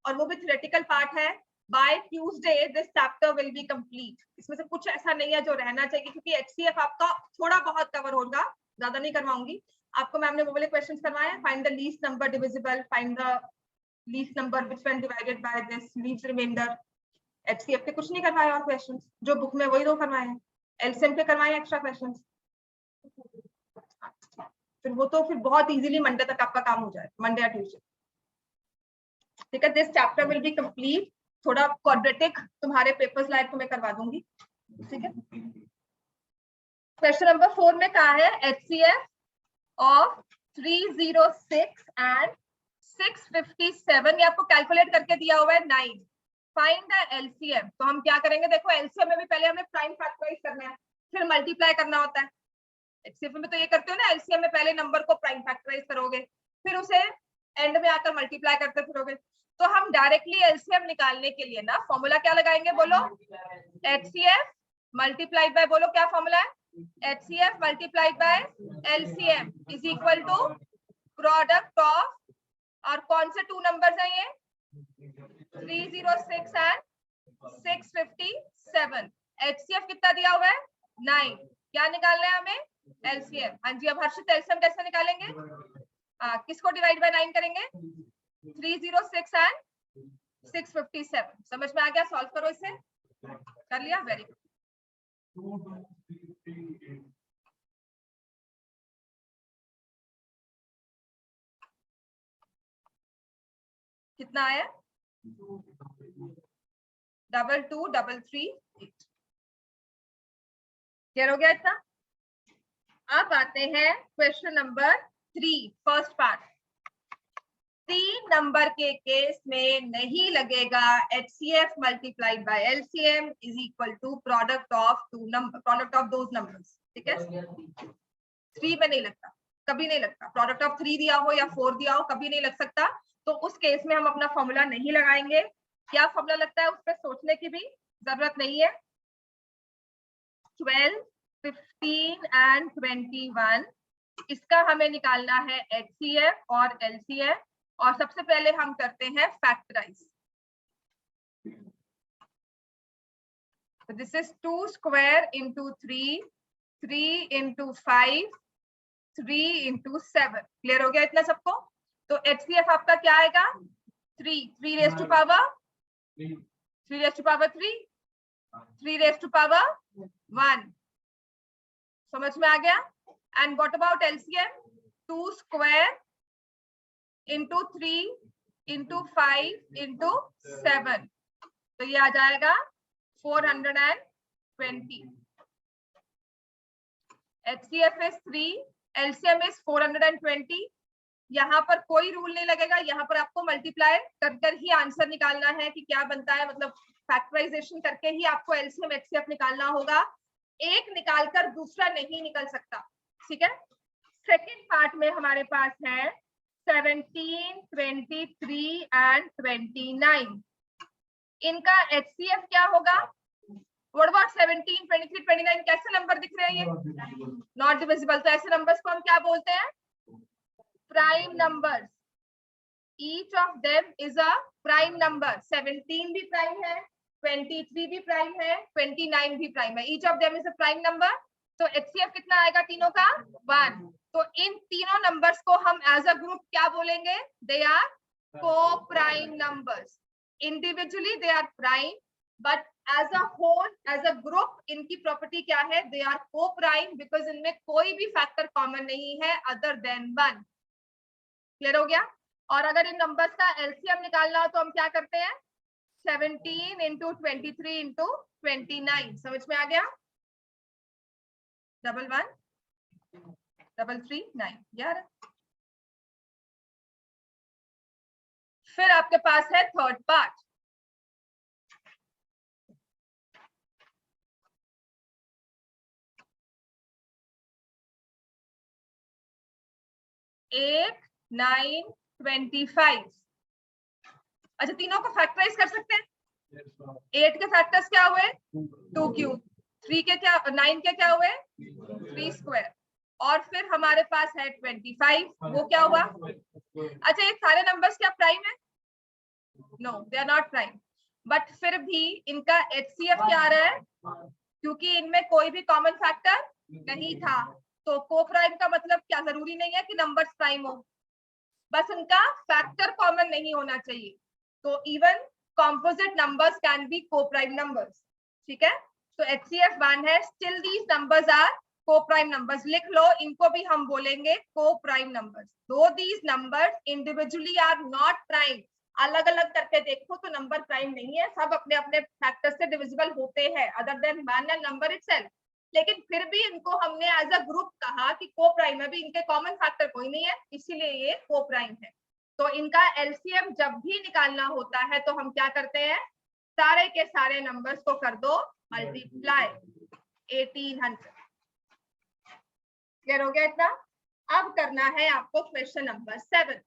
और वो भी थ्योरेटिकल पार्ट है। By Tuesday this chapter will be complete. इसमें से कुछ ऐसा नहीं है जो रहना चाहिए, क्योंकि HCF आपका थोड़ा बहुत कवर होगा, ज्यादा नहीं करवाऊंगी आपको। मैम ने वो वाले क्वेश्चंस करवाए हैं, find the least number divisible, find the least number which when divided by this leaves remainder. HCF के कुछ नहीं करवाए, और क्वेश्चंस जो बुक में वही 2 करवाए हैं। LCM के करवाए एक्स्ट्रा क्वेश्चंस, फिर वो तो फिर बहुत इजीली मंडे तक आपका काम हो जाए, मंडे या ट्यूसडे। ठीक है, this chapter will be complete. थोड़ा क्वाड्रेटिक तुम्हारे पेपर्स लाइक तो मैं करवा दूंगी। ठीक है, क्वेश्चन नंबर 4 में कहा है HCF ऑफ 306 एंड 657, ये आपको कैलकुलेट करके दिया हुआ है 9। Find the LCM। तो हम क्या करेंगे? देखो, LCM में भी पहले हमें प्राइम फैक्टराइज करना है, फिर मल्टीप्लाई करना होता है। HCF में तो ये करते हो ना, LCM में पहले नंबर को प्राइम फैक्टराइज करोगे, फिर उसे एंड में आकर मल्टीप्लाई करते फिरोगे। तो हम डायरेक्टली LCM निकालने के लिए ना फॉर्मूला क्या लगाएंगे? बोलो, HCF मल्टीप्लाइड बाय, बोलो क्या फॉर्मूला है? HCF multiplied by LCM is equal to product of, और कौन से 2 नंबर्स हैं ये? 306 एंड 657। HCF कितना दिया हुआ है? 9। क्या निकालना है हमें? LCM। हाँ जी, अब हर्षित LCM कैसे निकालेंगे? किसको डिवाइड बाय 9 करेंगे? 306 एंड 657। समझ में आ गया? सॉल्व करो इसे। कर लिया? Very good. कितना आया? 2233 क्लियर हो गया इतना? अब आते हैं question number 3 first part. 3 number के केस में नहीं लगेगा HCF multiplied by LCM is equal to product of those numbers. ठीक है, 3 में नहीं लगता, कभी नहीं लगता। प्रोडक्ट ऑफ 3 दिया हो या 4 दिया हो, कभी नहीं लग सकता। तो उस केस में हम अपना फॉर्मूला नहीं लगाएंगे। क्या फॉर्मूला लगता है उस पर सोचने की भी जरूरत नहीं है। 12, 15 एंड 21 इसका हमें निकालना है HCF और LCM, और सबसे पहले हम करते हैं factorise. This is 2 square into 3, 3 into 5, 3 into 7। Clear हो गया इतना सबको? तो HCF आपका क्या आएगा? 3 raise to power 3, 3 raise to power 3, 3 raise to power 1। समझ में आ गया? And what about LCM? 2 square into 3 into 5 into 7, तो ये आ जाएगा 420। HCF is 3, LCM is 420। यहाँ पर कोई रूल नहीं लगेगा, यहाँ पर आपको मल्टीप्लाई कर ही आंसर निकालना है कि क्या बनता है, मतलब फैक्टराइजेशन करके ही आपको LCM HCF निकालना होगा। एक निकालकर दूसरा नहीं निकल सकता। ठीक है, सेकेंड पार्ट में हमारे पास है 17, 23 एंड 29। इनका HCF क्या होगा? What about 17, 23, 29? कैसे नंबर दिख रहे हैं ये? Not divisible. तो ऐसे नंबर्स को हम क्या बोलते हैं? Prime numbers. Each of them is a prime number. 17 भी प्राइम है, 23 भी प्राइम है, 29 भी प्राइम है। Each of them is a prime number. तो HCF कितना आएगा तीनों का? 1। तो इन तीनों नंबर्स को हम एज अ ग्रुप क्या बोलेंगे? They are coprime numbers. Individually they are prime, but as a whole, as a group इनकी प्रॉपर्टी क्या है? They are coprime, because इनमें कोई भी फैक्टर कॉमन नहीं है अदर देन 1। क्लियर हो गया? और अगर इन नंबर्स का LCM निकालना हो तो हम क्या करते हैं? 17 इंटू 23 इंटू 29। समझ में आ गया? 11,339 यार। फिर आपके पास है थर्ड पार्ट। एट 9 25। अच्छा, तीनों को फैक्टराइज कर सकते हैं। 8 के फैक्टर्स क्या हुए? 2 क्यूब। 3 के क्या, 9 के क्या हुए? 3 स्क्वायर। और फिर हमारे पास है 25, वो क्या हुआ? अच्छा, ये सारे नंबर्स क्या प्राइम है? No, they are not prime. But फिर भी इनका HCF क्या आ रहा है? क्योंकि इनमें कोई भी कॉमन फैक्टर नहीं था। तो को प्राइम का मतलब क्या? जरूरी नहीं है कि नंबर्स प्राइम हो, बस उनका फैक्टर कॉमन नहीं होना चाहिए। तो even composite numbers can be coprime numbers. ठीक है, तो HCF 1 है। Still these numbers are coprime numbers. लिख लो, इनको भी हम बोलेंगे coprime numbers. Though these numbers individually are not prime. अलग अलग करके देखो तो नंबर प्राइम नहीं है, सब अपने अपने फैक्टर से डिविजिबल होते हैं other than one and number itself. लेकिन फिर भी इनको हमने एज अ ग्रुप कहा कि को प्राइम है, भी इनके कॉमन फैक्टर कोई नहीं है, इसीलिए ये को प्राइम है। तो इनका LCM जब भी निकालना होता है तो हम क्या करते हैं? सारे के सारे नंबर्स को कर दो मल्टीप्लाई 1800। क्लियर हो गया इतना? अब करना है आपको question number 7।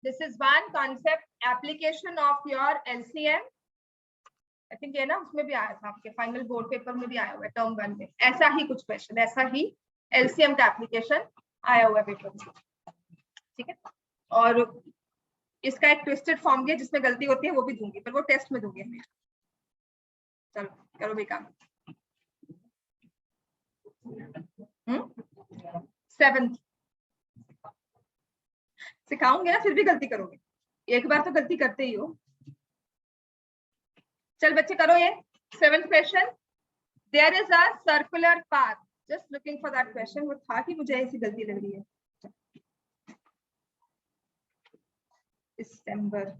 This is one concept application of your LCM. I think ये ना उसमें भी आया था, आपके फाइनल बोर्ड पेपर में भी आया हुआ है, टर्म 1 में ऐसा ही कुछ क्वेश्चन, ऐसा ही LCM का एप्लीकेशन आया हुआ है पेपर में। ठीक है, और इसका एक ट्विस्टेड फॉर्म भी है जिसमें गलती होती है, वो भी दूंगी, पर वो टेस्ट में दूंगी हमें। चलो करो भी काम। 7th सिखाऊंगे ना, फिर भी गलती करोगे। एक बार तो गलती करते ही हो। चल बच्चे करो ये 7th question. There is a circular path, just looking for that question, वो था कि मुझे ऐसी गलती लग रही है। दिसंबर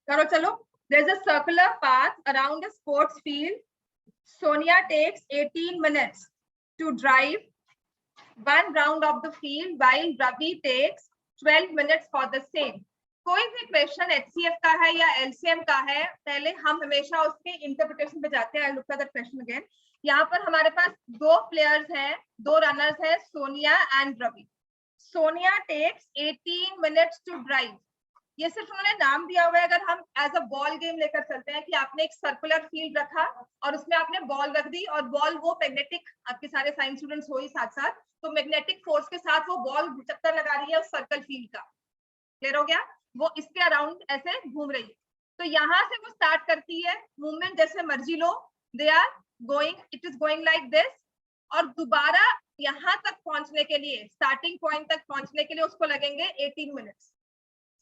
करो चलो। There's a circular path around a sports field. Sonia takes 18 minutes to drive one round of the field while Ravi takes 12 minutes for the same. कोई भी क्वेश्चन HCF का है या LCM का है, पहले हम हमेशा उसके इंटरप्रिटेशन पे जाते हैं। Look at the question again. यहाँ पर हमारे पास दो प्लेयर्स हैं, दो रनर्स हैं, Sonia and Ravi. Sonia takes 18 minutes to drive. ये सिर्फ उन्होंने नाम दिया हुआ है। अगर हम एज अ बॉल गेम लेकर चलते हैं कि आपने एक सर्कुलर फील्ड रखा और उसमें आपने बॉल रख दी और बॉल वो मैग्नेटिक, आपके सारे साइंस स्टूडेंट्स हो ही साथ साथ, तो मैग्नेटिक फोर्स के साथ वो बॉल चक्कर लगा रही है उस सर्कल फील्ड का। क्लियर हो गया? वो इसके अराउंड ऐसे घूम रही है। तो यहाँ से वो स्टार्ट करती है मूवमेंट, जैसे मर्जी लो, they are going, it is going like this, और दोबारा यहाँ तक पहुंचने के लिए, स्टार्टिंग पॉइंट तक पहुंचने के लिए उसको लगेंगे 18 मिनट्स।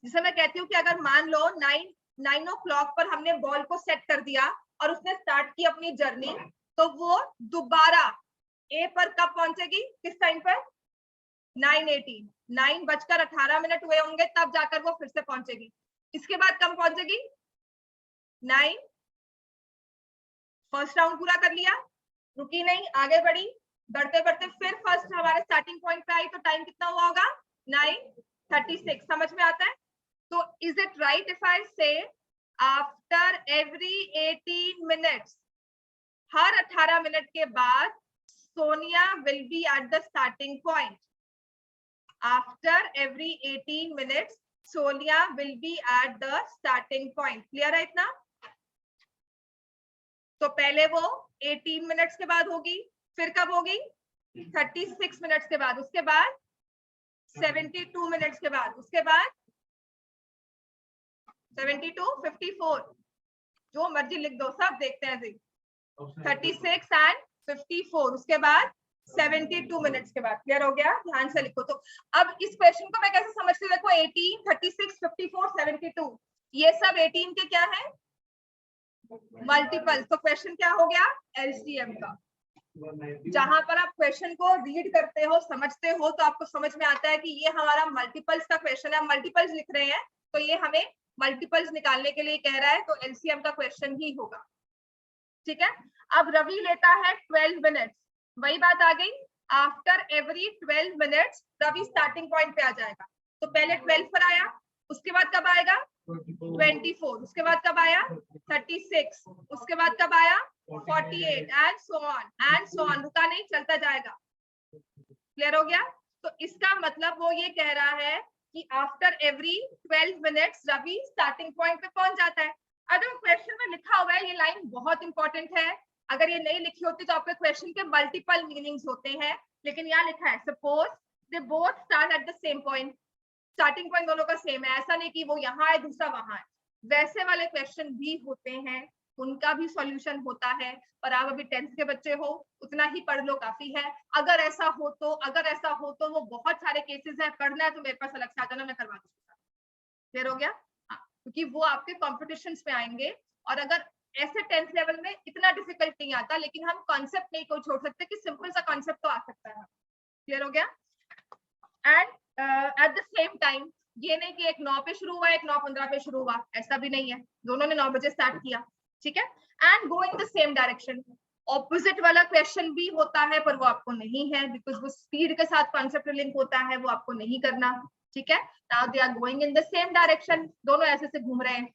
जिसे मैं कहती हूँ कि अगर मान लो 9 o'clock पर हमने बॉल को सेट कर दिया और उसने स्टार्ट की अपनी जर्नी, तो वो दोबारा ए पर कब पहुंचेगी, किस टाइम पर? 9:18, 9:18 हुए होंगे तब जाकर वो फिर से पहुंचेगी। इसके बाद कब पहुंचेगी? 9, फर्स्ट राउंड पूरा कर लिया, रुकी नहीं, आगे बढ़ी, बढ़ते बढ़ते फिर फर्स्ट हमारे स्टार्टिंग पॉइंट पे आई, तो टाइम कितना हुआ होगा? 9:36। समझ में आता है? So is it right if I say after every 18 minutes, her 18 minute के बाद Sonia will be at the starting point. After every 18 minutes, Sonia will be at the starting point. Clear है इतना? तो पहले वो 18 मिनट्स के बाद होगी, फिर कब होगी? 36 मिनट्स के बाद, उसके बाद 72 मिनट्स के बाद, उसके बाद 72, 54, जो मर्जी लिख दो, सब देखते हैं। 36 एंड 54, उसके बाद 72 मिनट्स के बाद। क्लियर हो गया? ध्यान से लिखो। तो अब इस क्वेश्चन को मैं कैसे समझती हूँ? देखो 18, 36, 54, 72, ये सब 18 के क्या है? मल्टीपल। तो क्वेश्चन क्या हो गया? LCM का। जहां पर आप क्वेश्चन को रीड करते हो, समझते हो, तो आपको समझ में आता है कि ये हमारा मल्टीपल्स का क्वेश्चन है। मल्टीपल्स लिख रहे हैं तो ये हमें मल्टीपल्स निकालने के लिए कह रहा है, तो LCM का क्वेश्चन ही होगा। ठीक है? अब रवि लेता है 12 मिनट्स, वही बात आ गई। After every 12 minutes Ravi starting point पे आ जाएगा। तो पहले 12 पर आया, उसके बाद कब आएगा? 24, उसके बाद कब आया? 36, उसके बाद कब आया? 48, एंड सो ऑन, रुका नहीं, चलता जाएगा। क्लियर हो गया? तो इसका मतलब वो ये कह रहा है कि after every 12 minutes Ravi starting point पे पहुंच जाता है। अगर क्वेश्चन में लिखा हुआ है, ये लाइन बहुत इंपॉर्टेंट है, अगर ये नहीं लिखी होती तो आपके क्वेश्चन के मल्टीपल मीनिंग्स होते हैं, लेकिन यहाँ लिखा है suppose they both start at the same point, starting point दोनों का सेम है, ऐसा नहीं कि वो यहाँ है दूसरा वहां है। वैसे वाले क्वेश्चन भी होते हैं, उनका भी सॉल्यूशन होता है। और आप अभी 10th के बच्चे हो, उतना ही पढ़ लो, काफी है। अगर ऐसा हो तो वो बहुत सारे केसेस है, पढ़ना है तो मेरे पास अलग से आ जाना, मैं करवा दूंगा। क्लियर हो गया? हाँ, क्योंकि वो आपके कॉम्पिटिशन्स में आएंगे। और अगर ऐसे 10th लेवल में इतना डिफिकल्ट नहीं आता, लेकिन हम कॉन्सेप्ट नहीं को छोड़ सकते कि सिंपल सा कॉन्सेप्ट तो आ सकता है। क्लियर हो गया? And at the same time ये नहीं कि एक 9 पे शुरू हुआ, एक 9:15 पे शुरू हुआ, ऐसा भी नहीं है। दोनों ने 9 बजे स्टार्ट किया, ठीक है? And go in the same direction. Opposite वाला क्वेश्चन भी होता है, पर वो आपको नहीं है, बिकॉज वो स्पीड के साथ कॉन्सेप्ट लिंक होता है, वो आपको नहीं करना। ठीक है? Now they are going in the same direction, दोनों ऐसे से घूम रहे हैं।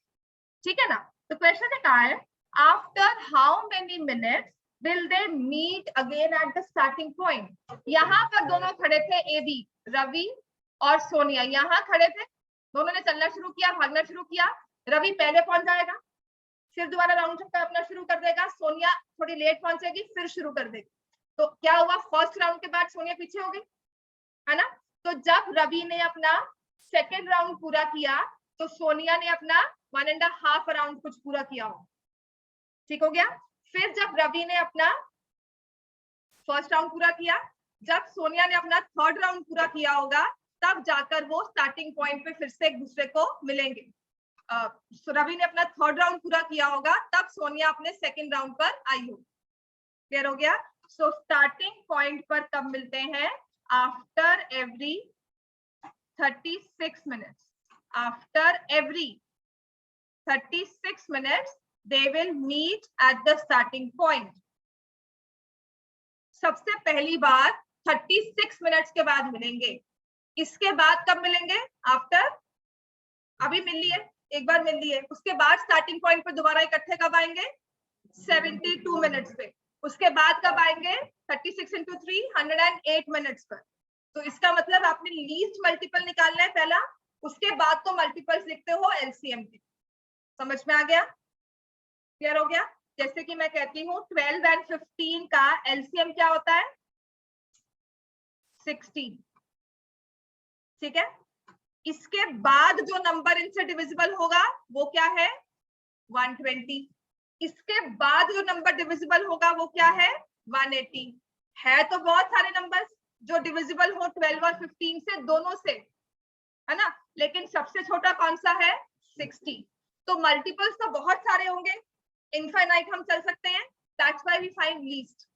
ठीक है ना? तो क्वेश्चन ने कहा है after how many minutes will they meet again at the starting point। यहाँ पर दोनों खड़े थे, AB रवि और सोनिया यहाँ खड़े थे, दोनों ने चलना शुरू किया, भागना शुरू किया। रवि पहले पहुंच जाएगा, फिर दोबारा राउंड चक्कर अपना शुरू कर देगा, सोनिया थोड़ी लेट पहुंचेगी, फिर शुरू कर देगी। तो क्या हुआ, फर्स्ट राउंड के बाद सोनिया पीछे हो गई, है ना। तो जब रवि ने अपना सेकेंड राउंड पूरा किया तो सोनिया ने अपना 1.5 राउंड कुछ पूरा किया हो, ठीक हो गया। फिर जब रवि ने अपना फर्स्ट राउंड पूरा किया, जब सोनिया ने अपना थर्ड राउंड पूरा किया होगा, तब जाकर वो स्टार्टिंग पॉइंट पे फिर से एक दूसरे को मिलेंगे। रवि ने अपना थर्ड राउंड पूरा किया होगा, तब सोनिया अपने सेकेंड राउंड पर आई होगी। क्लियर हो गया। सो स्टार्टिंग पॉइंट पर कब मिलते हैं, after every 36 minutes. After every 36 minutes they will meet at the starting point। सबसे पहली बार 36 मिनट्स के बाद मिलेंगे। इसके बाद कब मिलेंगे, आफ्टर, अभी मिल लिए, एक बार मिल लिए, उसके बाद स्टार्टिंग पॉइंट पर दोबारा इकट्ठे कब आएंगे, 72 मिनट्स पे। उसके बाद कब आएंगे, 36 into 3 108 मिनट्स पर। तो इसका मतलब आपने लीस्ट मल्टीपल निकालना है पहला, उसके बाद तो मल्टीपल्स लिखते हो एलसीएम के। समझ में आ गया, क्लियर हो गया। जैसे कि मैं कहती हूँ 12 and 15 का एलसीएम क्या होता है, 16, ठीक है। इसके बाद जो नंबर इनसे डिविजिबल होगा वो क्या है, 120। इसके बाद जो नंबर डिविजिबल होगा वो क्या है, 180। है तो बहुत सारे नंबर्स जो डिविजिबल हो 12 और 15 से, दोनों से, है ना, लेकिन सबसे छोटा कौन सा है, 60। तो मल्टीपल्स तो बहुत सारे होंगे, इनफाइनाइट हम चल सकते हैं, that's why we find least,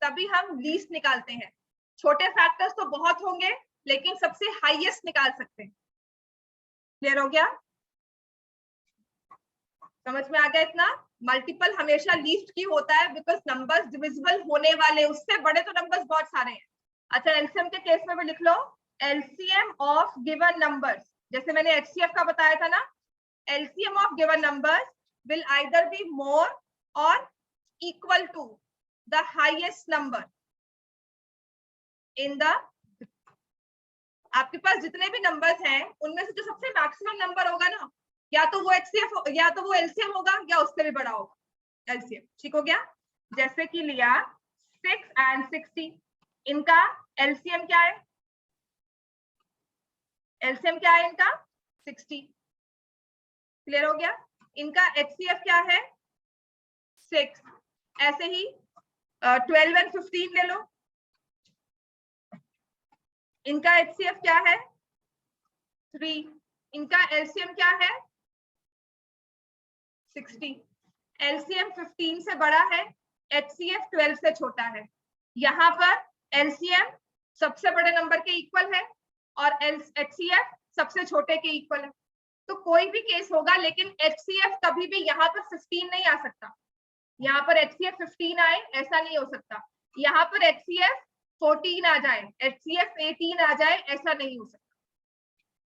तभी हम लीस्ट निकालते हैं। छोटे फैक्टर्स तो बहुत होंगे लेकिन सबसे हाईएस्ट निकाल सकते हैं। क्लियर हो गया, समझ में आ गया इतना। मल्टीपल हमेशा लीस्ट की होता है बिकॉज नंबर्स डिविजिबल होने वाले, उससे बड़े तो नंबर्स बहुत सारे हैं। अच्छा, एलसीएम के केस में भी लिख लो, एलसीएम ऑफ गिवन नंबर्स, जैसे मैंने एचसीएफ का बताया था ना, LCM of given numbers will either be more or equal to the highest number in the, आपके पास जितने भी नंबर्स हैं उनमें से जो सबसे मैक्सिमम नंबर होगा ना, या तो वो एचसीएफ या तो वो एलसीएम होगा या उससे भी बड़ा होगा एलसीएम। ठीक हो गया। जैसे कि लिया 6 and 60, इनका एलसीएम क्या है, एलसीएम क्या है इनका, 60। क्लियर हो गया। इनका एचसीएफ क्या है, 6। ऐसे ही 12 and 15 ले लो, इनका एचसीएफ क्या है, 3। इनका एलसीएम क्या है, 60। एलसीएम 15 से बड़ा है, एचसीएफ 12 से छोटा है। यहाँ पर एलसीएम सबसे बड़े नंबर के इक्वल है और एचसीएफ सबसे छोटे के इक्वल है। तो कोई भी केस होगा लेकिन एचसीएफ कभी भी यहाँ पर 15 नहीं आ सकता, यहाँ पर एचसीएफ 15 आए ऐसा नहीं हो सकता, यहाँ पर एचसीएफ 14 आ जाए, एचसीएफ 18 आ जाए, ऐसा नहीं हो सकता।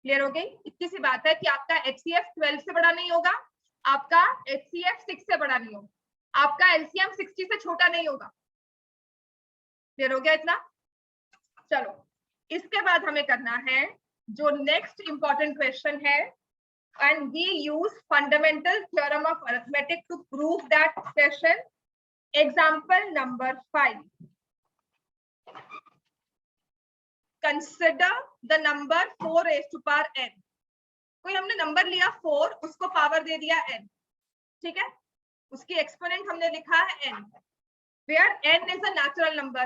क्लियर हो गई। इतनी सी बात है कि आपका एचसीएफ 12 से बड़ा नहीं होगा, आपका एचसीएफ 6 से बड़ा नहीं होगा, आपका एलसीएम 60 से छोटा नहीं होगा। क्लियर हो गया इतना। चलो इसके बाद हमें करना है जो नेक्स्ट इंपॉर्टेंट क्वेश्चन है, and we use fundamental theorem of arithmetic to prove that question. Example number 5. Consider the number 4 raised to power n. कोई हमने नंबर लिया 4, उसको पावर दे दिया n, ठीक है, उसकी एक्सपोनेंट हमने लिखा है n, where n is a natural number.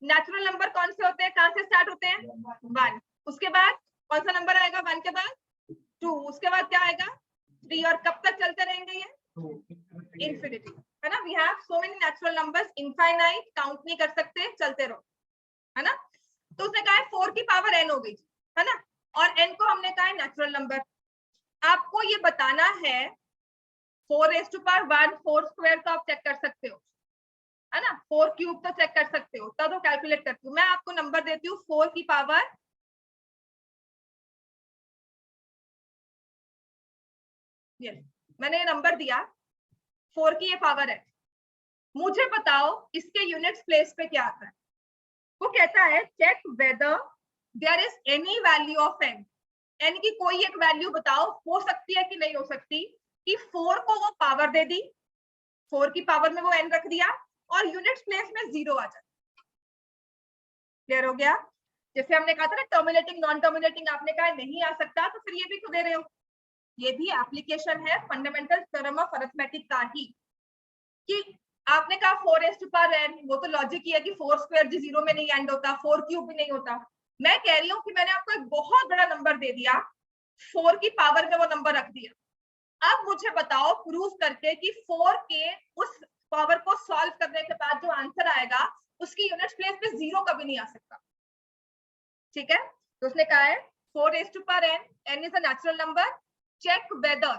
Natural number कौन से होते हैं, कहां से स्टार्ट होते हैं, 1। उसके बाद कौन सा नंबर आएगा, 1 के बाद 2, उसके बाद क्या आएगा, 3, और कब तक चलते रहेंगे ये, इंफिनिटी, है ना। We have so many natural numbers, infinite, count नहीं कर सकते, चलते रहो, है ना। तो उसने कहा है 4 की पावर n हो गई, है ना, और n को हमने कहा है नेचुरल नंबर। आपको ये बताना है 4 raised to power 1, 4 स्क्वायर तो आप चेक कर सकते हो, है ना, 4 क्यूब तो चेक कर सकते हो, तब तो कैलकुलेट करती हूँ मैं। आपको नंबर देती हूँ 4 की पावर, मैंने ये नंबर दिया 4 की ये पावर है, मुझे बताओ इसके यूनिट्स प्लेस पे क्या आता है। वो कहता है check whether there is any value of n, n की कोई एक वैल्यू बताओ, हो सकती है कि नहीं हो सकती, कि 4 को वो पावर दे दी, 4 की पावर में वो n रख दिया और यूनिट्स प्लेस में 0 आ जाता। क्लियर हो गया? जैसे हमने कहा था ना टर्मिनेटिंग नॉन टर्मिनेटिंग, आपने कहा नहीं आ सकता, तो फिर ये भी क्यों दे रहे हो? ये भी एप्लीकेशन है फंडामेंटल थ्योरम ऑफ अरिथमेटिक का ही, कि आपने कहा 4n, वो तो लॉजिक ही है कि 4 स्क्वायर जी 0 में नहीं एंड होता, 4 क्यूब भी नहीं होता। मैं कह रही हूँ कि मैंने आपको एक बहुत बड़ा नंबर दे दिया, 4 की पावर में वो नंबर रख दिया। अब मुझे बताओ प्रूव करके कि 4 के उस पावर को सॉल्व करने के बाद जो आंसर आएगा उसकी यूनिट प्लेस पे 0 कभी नहीं आ सकता। ठीक है, तो उसने कहा है 4 raised to power n, n is a natural number, check whether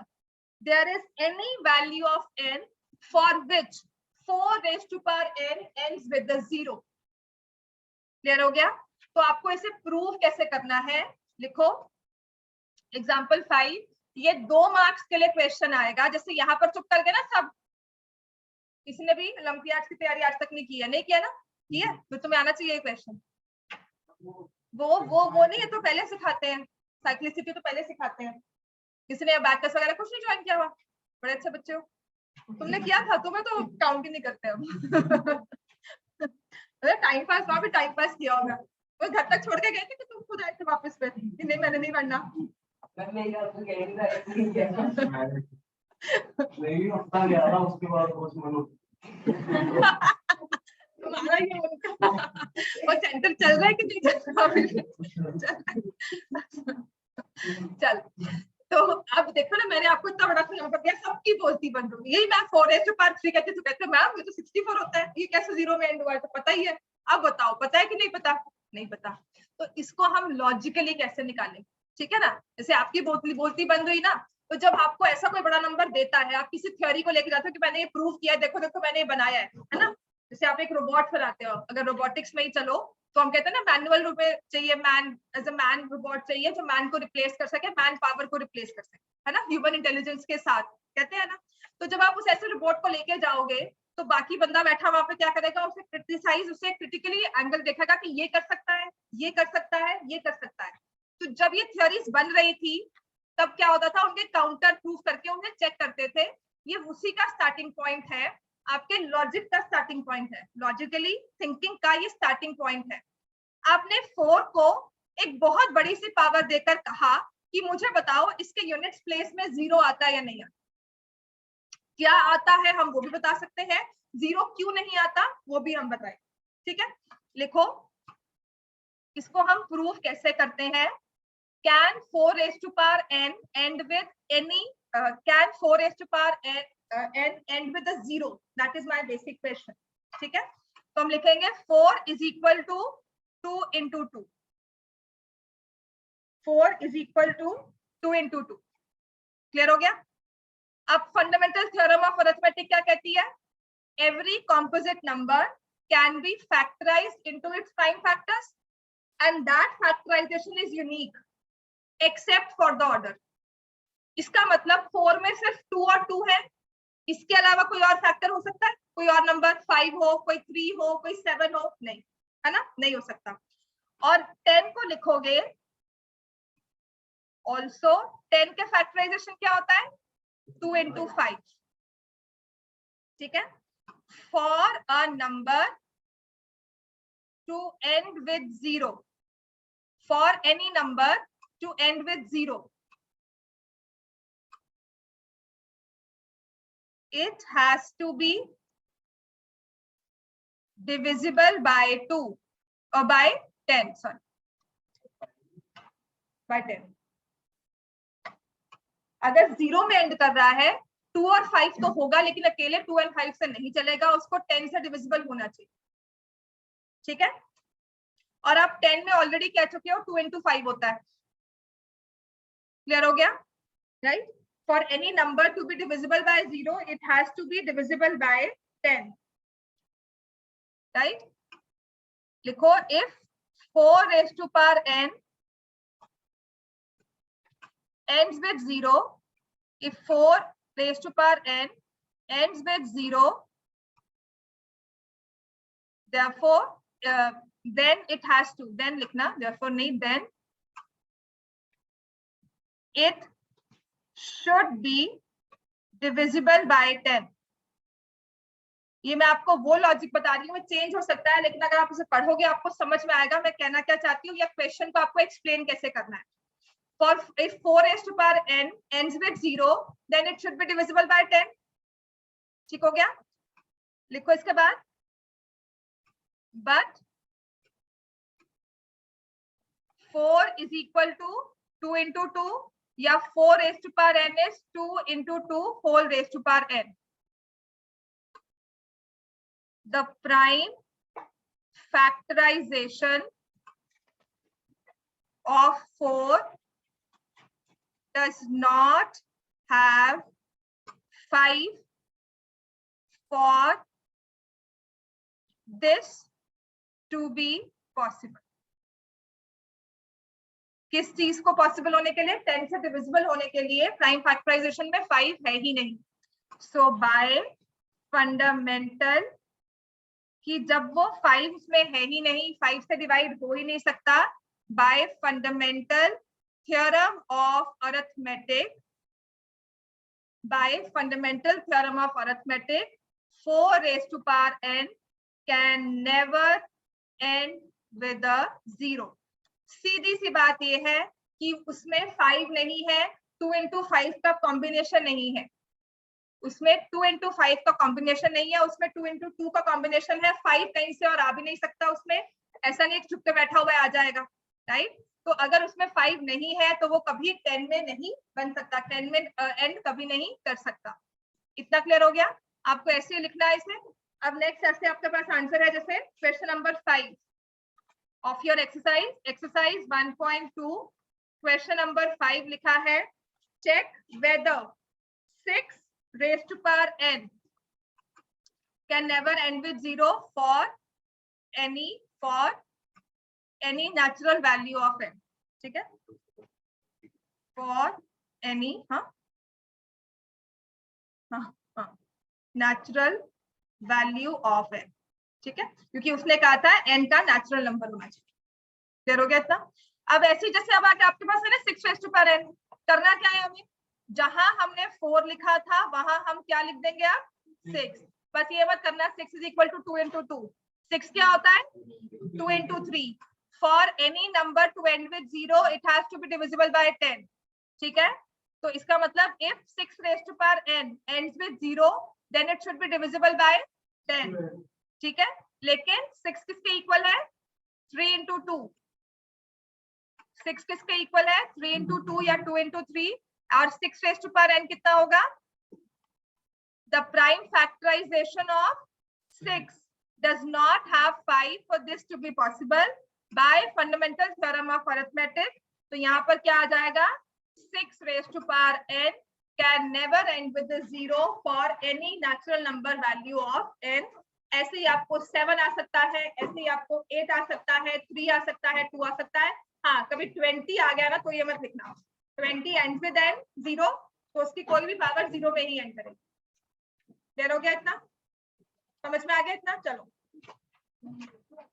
there is any value of n for which 4 raised to power n ends with the 0. Clear हो गया? तो आपको इसे प्रूव कैसे करना है, लिखो एग्जाम्पल 5, ये 2 मार्क्स के लिए क्वेश्चन आएगा। जैसे यहाँ पर चुप कर गए ना सब, किसी ने भी ओलंपियाड की तैयारी आज तक नहीं की है, नहीं किया ना, किया तो तुम्हें आना चाहिए क्वेश्चन। वो नहीं है तो पहले सिखाते हैं, साइक्लिसिटी तो पहले सिखाते हैं। किसी ने बैकर्स वगैरह कुछ नहीं ज्वाइन किया हुआ? बड़े अच्छे बच्चे हो, तुमने किया था, तुम्हें तो काउंट ही नहीं करते अब। टाइम पास, वहां भी टाइम पास किया होगा, वो घर तक छोड़ के गए थे कि तुम खुद आए थे वापस पे कि नहीं मैंने नहीं पढ़ना? तुम्हारा ये वो सेंटर चल रहा है कि नहीं चल रहा? चल, तो अब देखो ना, मैंने आपको इतना बड़ा नंबर दिया, सबकी बोलती बंद होगी। यही मैं 4 raised to power 3 कहती तो कहते मैम ये तो 64 होता है, ये कैसे 0 में एंड हुआ है? तो पता ही है। अब बताओ पता है कि नहीं पता? नहीं पता। तो इसको हम लॉजिकली कैसे निकालें? ठीक है ना, जैसे आपकी बोलती बंद हुई ना, तो जब आपको ऐसा कोई बड़ा नंबर देता है, आप किसी थ्योरी को लेकर जाते हो कि मैंने ये प्रूव किया है, देखो देखो मैंने ये बनाया है ना। जैसे आप एक रोबोट बनाते हो, अगर रोबोटिक्स में ही चलो तो हम कहते हैं ना मैनुअल रूप में चाहिए, man as a man robot चाहिए जो मैन को रिप्लेस कर सके, मैन पावर को रिप्लेस कर सके, है ना, ह्यूमन इंटेलिजेंस के साथ, कहते हैं ना। तो जब आप उस ऐसे रोबोट को लेके जाओगे तो बाकी बंदा बैठा वहां पे क्या करेगा, उसे क्रिटिसाइज, उसे क्रिटिकली एंगल देखेगा कि ये कर सकता है, ये कर सकता है, ये कर सकता है। तो जब ये थ्योरीज बन रही थी तब क्या होता था, उनके काउंटर प्रूफ करके उन्हें चेक करते थे। ये उसी का स्टार्टिंग पॉइंट है, आपके लॉजिक का स्टार्टिंग पॉइंट है, लॉजिकली थिंकिंग का ये स्टार्टिंग पॉइंट है। आपने 4 को एक बहुत बड़ी सी पावर देकर कहा कि मुझे बताओ इसके यूनिट्स प्लेस में 0 आता है या नहीं आता? क्या आता है हम वो भी बता सकते हैं, 0 क्यों नहीं आता वो भी हम बताएं। ठीक है, लिखो इसको हम प्रूफ कैसे करते हैं। Can 4 raised to power n end with any? Can 4 raised to power n end with a 0? That is my basic question. ठीक है, तो हम लिखेंगे 4 is equal to 2 into 2. 4 is equal to 2 into 2. Clear हो गया? अब फंडामेंटल थ्योरम ऑफ अरिथमेटिक क्या कहती है? Every composite number can be factorized into its prime factors and that factorization is unique except for the order. इसका मतलब 4 में सिर्फ 2 और 2 है, इसके अलावा कोई और फैक्टर हो सकता है? कोई और नंबर 5 हो, कोई 3 हो, कोई 7 हो? नहीं, है ना, नहीं हो सकता। और 10 को लिखोगे ऑल्सो, 10 के फैक्टराइजेशन क्या होता है? 2 into 5. ठीक है, for a number two and with 0, for any number to and with 0, it has to be divisible by 2 or by 10, sorry, by 10. अगर 0 में एंड कर रहा है 2 और 5 तो होगा, लेकिन अकेले 2 और 5 से नहीं चलेगा, उसको 10 से डिविजिबल होना चाहिए। ठीक है, और आप 10 में ऑलरेडी कह चुके हो 2 into 5 होता है। क्लियर हो गया? Right, for any number to be divisible by 0 it has to be divisible by 10. Right, लिखो if 4 raised to power n ends with 0, if 4 raised to power n ends with 0, therefore then it has to, then लिखना, therefore नहीं, then it should be divisible by 10। ये मैं आपको वो logic बता रही हूँ, चेंज हो सकता है, लेकिन अगर आप इसे पढ़ोगे आपको समझ में आएगा मैं कहना क्या चाहती हूँ, या क्वेश्चन को आपको एक्सप्लेन कैसे करना है। For if 4 raised to power n ends with 0, then it should be divisible by 10. ठीक हो गया? लिखो इसके बाद, but 4 is equal to 2 into 2, या 4 raised to power n is 2 into 2 whole raised to power n. The prime factorization of 4 does not have 5 for this to be possible. किस चीज को पॉसिबल होने के लिए? 10 से डिविजिबल होने के लिए प्राइम फैक्टराइजेशन में 5 है ही नहीं। सो बाय फंडामेंटल, कि जब वो 5 उसमें है ही नहीं, 5 से डिवाइड हो ही नहीं सकता, bye fundamental theorem of arithmetic, by fundamental theorem of arithmetic, 4 raised to power n can never end with a 0. सीधी सी बात ये है कि उसमें 5 नहीं है, 2 into 5 का कॉम्बिनेशन नहीं है, उसमें 2 into 5 का कॉम्बिनेशन नहीं है, उसमें 2 into 2 का कॉम्बिनेशन है। 5 कहीं से और आ भी नहीं सकता उसमें, ऐसा नहीं चुप के बैठा हुआ आ जाएगा, राइट? तो अगर उसमें 5 नहीं है तो वो कभी 10 में नहीं बन सकता, 10 में एंड कभी नहीं कर सकता। इतना क्लियर हो गया? आपको ऐसे लिखना है इसे। अब नेक्स्ट ऐसे आपके पास आंसर है, जैसे question number 5 of your exercise 1.2, question number 5 लिखा है, check weather 6 raised to power n can never end with 0 for any natural value of n. ठीक है? For any natural value of n, ठीक है? क्योंकि उसने कहा था n का नेचुरल नंबर होना चाहिए। क्लियर हो गया इतना? अब ऐसे जैसे अब आके आपके पास है ना 6 raised to power n, करना क्या है हमें? जहां हमने 4 लिखा था वहां हम क्या लिख देंगे? आप 6। बस ये मत करना 6 is equal to 2 into 2। 6 क्या होता है? 2 into 3। For any number to end with 0, it has to be divisible by 10. ठीक है? तो इसका मतलब if 6 raised to power n ends with 0, then it should be divisible by 10. ठीक है? लेकिन 6 किसके इक्वल है? 3 into 2। 6 किसके इक्वल है? 3 into 2 या 2 into 3। और 6 raised to power n कितना होगा? The prime factorization of 6 does not have 5 for this to be possible by fundamental theorem of arithmetic. तो यहाँ पर क्या आ जाएगा? 6 raised to power n can never end with the 0 for any natural number value of n. ऐसे ही आपको 7 आ सकता है, ऐसे ही आपको 8 आ सकता है, 3 आ सकता है, 2 आ सकता है। हाँ, कभी 20 आ गया ना तो ये मत लिखना, 20 ends with n 0, तो उसकी कोई भी पावर 0 में ही एंड करेगी। क्लियर हो गया इतना? समझ में आ गया इतना? चलो